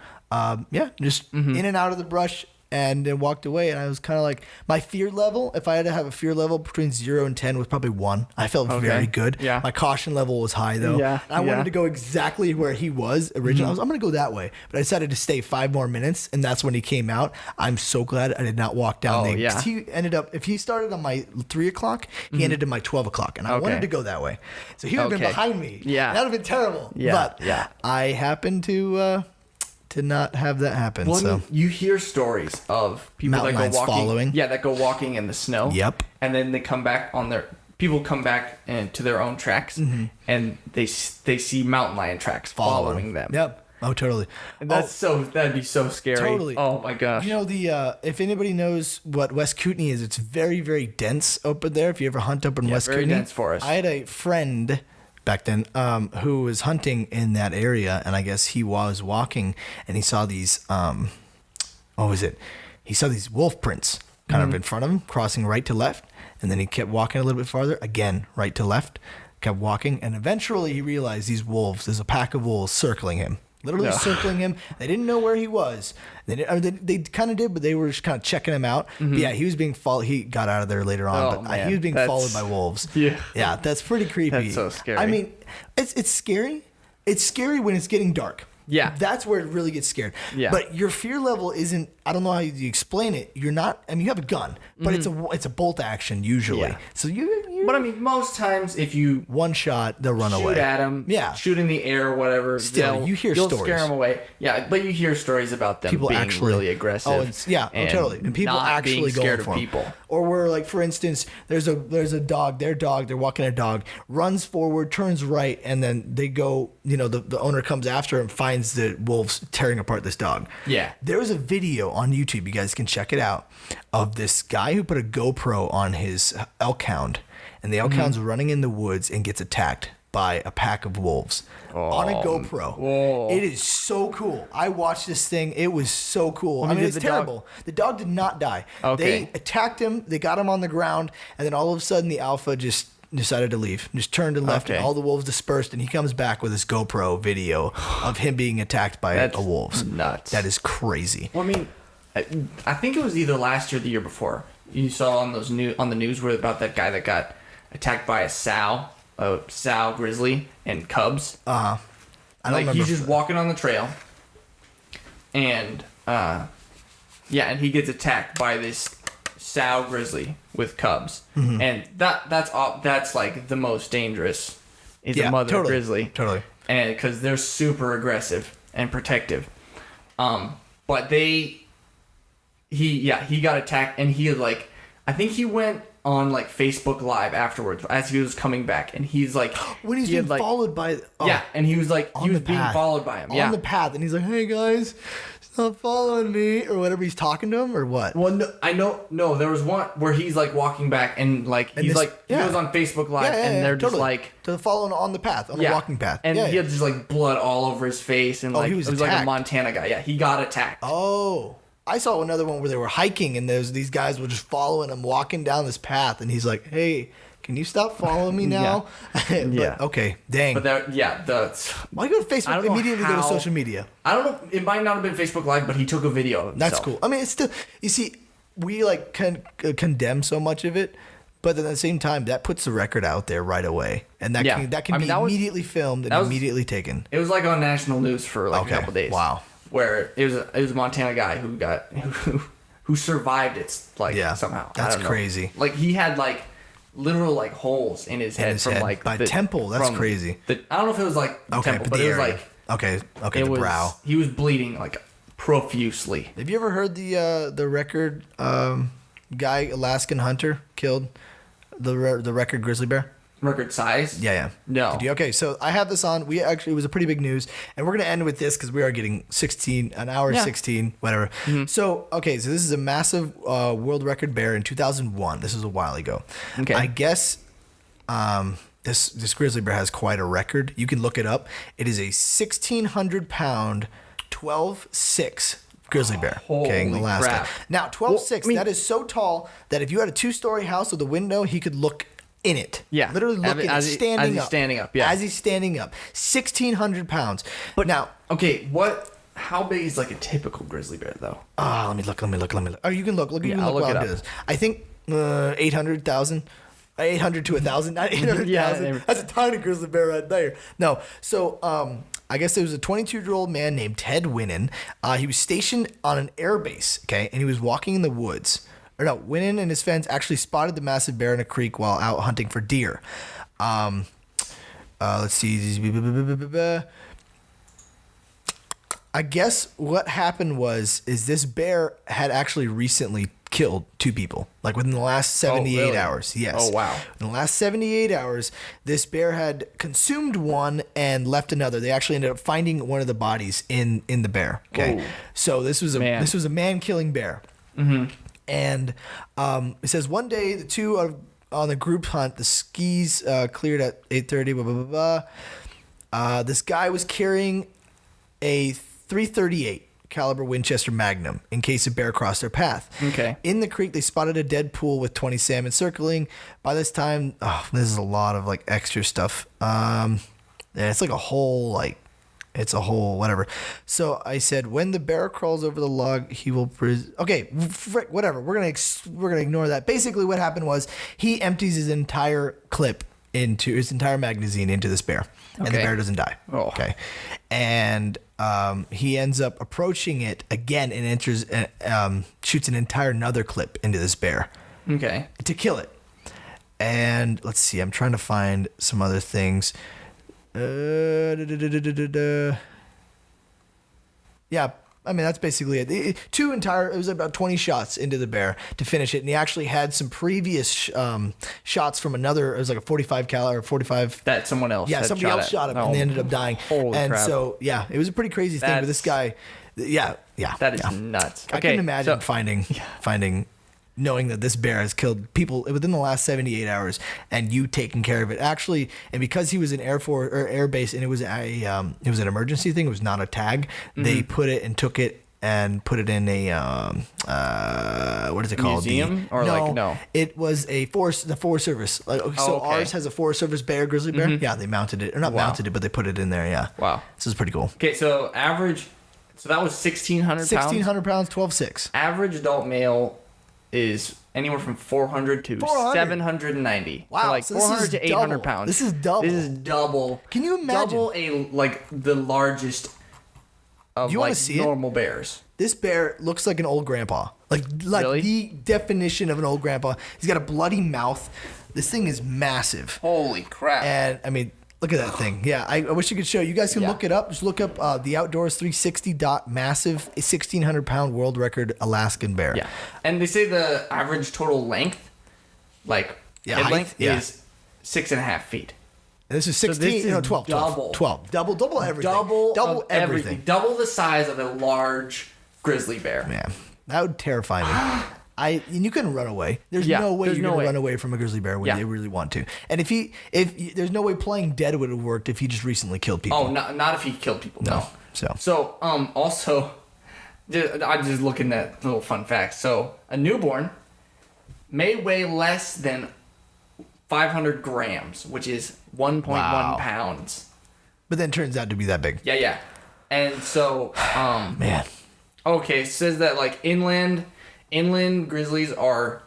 just in and out of the brush, and then walked away. And I was kind of like, my fear level, if I had to have a fear level between 0 and 10, was probably 1. I felt very good. Yeah. My caution level was high, though. Yeah. And I wanted to go exactly where he was originally. I'm going to go that way. But I decided to stay 5 more minutes, and that's when he came out. I'm so glad I did not walk down there. Yeah. He ended up, if he started on my 3 o'clock, he ended at my 12 o'clock. And I wanted to go that way. So he would have been behind me. Yeah. That would have been terrible. Yeah. But I happened to not have that happen. Well, so you hear stories of people that go walking, following. Yeah, that go walking in the snow. Yep. And then they come back people come back to their own tracks, and they see mountain lion tracks following them. Yep. Oh, totally. And that'd be so scary. Totally. Oh my gosh. If anybody knows what West Kootenai is, it's very, very dense open there. If you ever hunt up in West Kootenai, very dense forest. I had a friend back then, who was hunting in that area, and I guess he was walking, and he saw these, what was it? He saw these wolf prints kind of in front of him, crossing right to left, and then he kept walking a little bit farther, again, right to left, kept walking, and eventually he realized these wolves, there's a pack of wolves circling him. Literally circling him. They didn't know where he was. They kind of did, but they were just kind of checking him out. But yeah, he was being followed. He got out of there later on, he was being followed by wolves. Yeah, that's pretty creepy. That's so scary. I mean, it's scary. It's scary when it's getting dark. Yeah. That's where it really gets scared. Yeah. But your fear level isn't, I don't know how you explain it. You're not, I mean, you have a gun, but it's a bolt action usually. Yeah. So you but I mean, most times if you one shot, they'll run away. Shoot at them. Yeah. Shoot in the air, whatever. Still, you hear you'll stories. Scare them away. Yeah, but you hear stories about them people being actually really aggressive. Totally. And people not actually being scared going for of 'em. people. Or where, like, for instance, there's a dog, they're walking a dog, runs forward, turns right, and then they go, the owner comes after him, finds the wolves tearing apart this dog. Yeah. There was a video on YouTube, you guys can check it out, of this guy who put a GoPro on his elk hound, and the elk hound's running in the woods and gets attacked by a pack of wolves on a GoPro. Whoa. It is so cool. I watched this thing. It was so cool. Well, I mean, it's terrible. The dog did not die. Okay. They attacked him. They got him on the ground. And then all of a sudden, the alpha just decided to leave. Just turned and left. Okay. And all the wolves dispersed. And he comes back with his GoPro video of him being attacked by a wolves. Nuts. That is crazy. Well, I mean, I think it was either last year or the year before. You saw on the news where about that guy that got attacked by a sow grizzly and cubs. I don't remember. He's just walking on the trail, and and he gets attacked by this sow grizzly with cubs, and that's like the most dangerous is a mother grizzly, and because they're super aggressive and protective, but he got attacked, and I think he went on like Facebook Live afterwards as he was coming back, and he's like when he's being followed by and he was being followed by him on the path, and he's like, hey guys, stop following me, or whatever. He's talking to him or what? Well, no, there was one where he's like walking back, and he goes on Facebook Live, and they're just like to following on the path, on the walking path, and he had just like blood all over his face, and he was it was like a Montana guy. Yeah, he got attacked. Oh, I saw another one where they were hiking, and these guys were just following him, walking down this path, and he's like, "Hey, can you stop following me now?" Okay, dang. But why go to Facebook? Immediately go to social media. I don't know. It might not have been Facebook Live, but he took a video of himself. That's cool. I mean, it's still. You see, we like condemn so much of it, but at the same time, that puts the record out there right away, and that can be immediately filmed and immediately taken. It was like on national news for like a couple days. Wow. Where it was a Montana guy who survived it somehow. That's crazy. Like he had like literal like holes in his head from like by the temple. That's crazy. I don't know if it was like temple, but it was like the brow. He was bleeding like profusely. Have you ever heard the record guy Alaskan hunter killed the record grizzly bear? Record size? Yeah. No. Okay, so I have this on. It was a pretty big news, and we're gonna end with this because we are getting 16, whatever. Mm-hmm. So this is a massive world record bear in 2001. This was a while ago. Okay. I guess this grizzly bear has quite a record. You can look it up. It is a 1,600-pound 12.6 grizzly bear. In Alaska. Crap. Now 12.6. That is so tall that if you had a 2-story house with a window, he could look in it. Yeah. Literally looking as he's standing up. Yeah. As he's standing up. 1,600 pounds. But now, okay, how big is like a typical grizzly bear though? Let me look. Oh, you can look. You can I'll look look while it I up. do this. I think 800,000. 800 to 1,000, not 800,000. Yeah. That's a tiny grizzly bear right there. No. So, I guess there was a 22-year-old man named Ted Winnan. He was stationed on an air base, okay, and he was walking in the woods. Winnan and his friends actually spotted the massive bear in a creek while out hunting for deer. Let's see. I guess what happened is this bear had actually recently killed 2 people, like within the last 78 hours. Yes. Oh, wow. In the last 78 hours, this bear had consumed one and left another. They actually ended up finding one of the bodies in the bear. Okay. Oh. So this was a man-killing bear. Mm-hmm. And it says one day the two on the group hunt, the skis cleared at 8:30. Blah blah blah blah. This guy was carrying a .338 caliber Winchester Magnum in case a bear crossed their path. Okay. In the creek, they spotted a dead pool with 20 salmon circling. By this time, this is a lot of like extra stuff. Yeah, it's like a whole whatever. So I said, when the bear crawls over the log, he will. Okay, frick, whatever. We're gonna ignore that. Basically, what happened was he empties his entire magazine into this bear, and the bear doesn't die. Oh. Okay, and he ends up approaching it again and enters, shoots an entire another clip into this bear. Okay. To kill it. And let's see, I'm trying to find some other things. Yeah, I mean, that's basically it. It was about 20 shots into the bear to finish it. And he actually had some previous shots from another, it was like a 45 caliber, 45. That someone else. Yeah, somebody else shot him and they ended up dying. Holy crap. So, yeah, it was a pretty crazy thing with this guy. Yeah. That is nuts. I couldn't imagine finding knowing that this bear has killed people within the last 78 hours and you taking care of it. Actually, and because he was in Air Force or Air Base and it was an emergency thing, it was not a tag. Mm-hmm. They put it and took it and put it in a what is it called? Museum? No. It was the Forest Service. Ours has a Forest Service bear, grizzly bear. Mm-hmm. Yeah, they mounted it. Or not mounted it, but they put it in there, yeah. Wow. This is pretty cool. Okay, so that was 1,600 pounds? 1,600 pounds, 12.6. Average adult male is anywhere from 400 to 790. Wow, so like 400 to 800 pounds. This is double. Can you imagine? Double the largest of you want to see normal bears. This bear looks like an old grandpa. Like really? The definition of an old grandpa. He's got a bloody mouth. This thing is massive. Holy crap. And I mean, look at that thing. Yeah, I wish you could show. You guys can look it up. Just look up the Outdoors 360 massive 1,600 pound world record Alaskan bear. Yeah, and they say the average total length, head length, is 6.5 feet. And this is 16. So this is 12. Double everything. Double everything. Double the size of a large grizzly bear. Man, that would terrify me. And you couldn't run away. There's no way you're going to run away from a grizzly bear when they really want to. And if there's no way playing dead would have worked if he just recently killed people. Oh, not if he killed people. No. So also, I'm just looking at little fun facts. So a newborn may weigh less than 500 grams, which is 1.1 pounds. But then turns out to be that big. Yeah. And so, man. Okay, it says that inland grizzlies are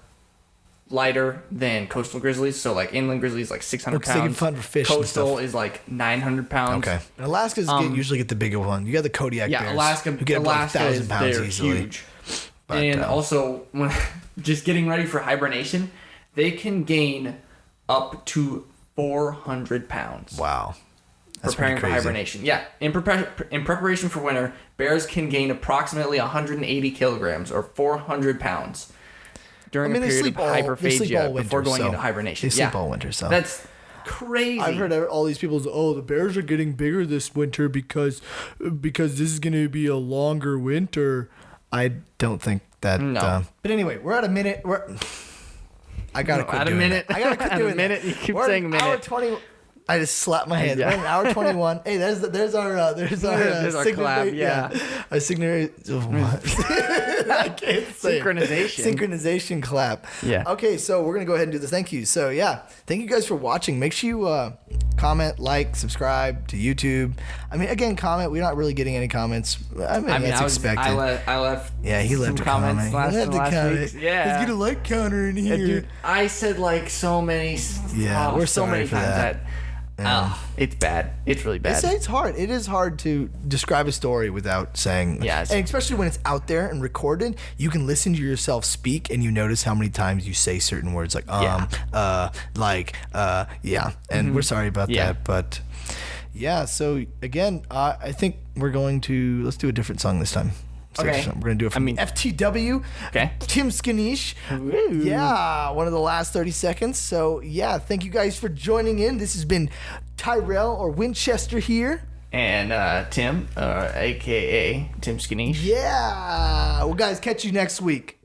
lighter than coastal grizzlies. So inland grizzlies 600 pounds. Making fun for fish. Coastal is 900 pounds. Okay. And Alaska's usually get the bigger one. You got the Kodiak bears. Alaska, who get Alaska 1,000 pounds they're easily. Huge. But, and also, when just getting ready for hibernation, they can gain up to 400 pounds. Wow. That's preparing pretty for crazy. hibernation. Yeah. In preparation for winter, bears can gain approximately 180 kilograms or 400 pounds during a period of hyperphagia before going into hibernation. They sleep all winter, so. That's crazy. I've heard all these people say, the bears are getting bigger this winter because this is going to be a longer winter. I don't think that. No. But anyway, we're at a minute. I got to quit doing it. I got to quit doing it. At a minute. You keep saying a minute. Hour 20. I just slapped my hand. Yeah. We're at hour 21. Hey, there's our clap. Yeah. Our signature. I can't say synchronization clap. Yeah. Okay, so we're gonna go ahead and do this. Thank you. So yeah, thank you guys for watching. Make sure you comment, like, subscribe to YouTube. I mean, again, comment. We're not really getting any comments. I mean that's expected. I left. Yeah, he left a comment. Last week. Yeah. Let's get a like counter in here. Dude, I said so many. Yeah, we're so sorry many for times that. It's bad. It's really bad. It's hard. It is hard to describe a story without saying. Yeah. And especially when it's out there and recorded, you can listen to yourself speak and you notice how many times you say certain words like yeah. And we're sorry about that, but yeah. So again, I think we're going to let's do a different song this time. Okay. We're going to do it from FTW. Okay. Tim Skanish. Yeah, one of the last 30 seconds. So, yeah, thank you guys for joining in. This has been Tyrell or Winchester here. And Tim, a.k.a. Tim Skanish. Yeah. Well, guys, catch you next week.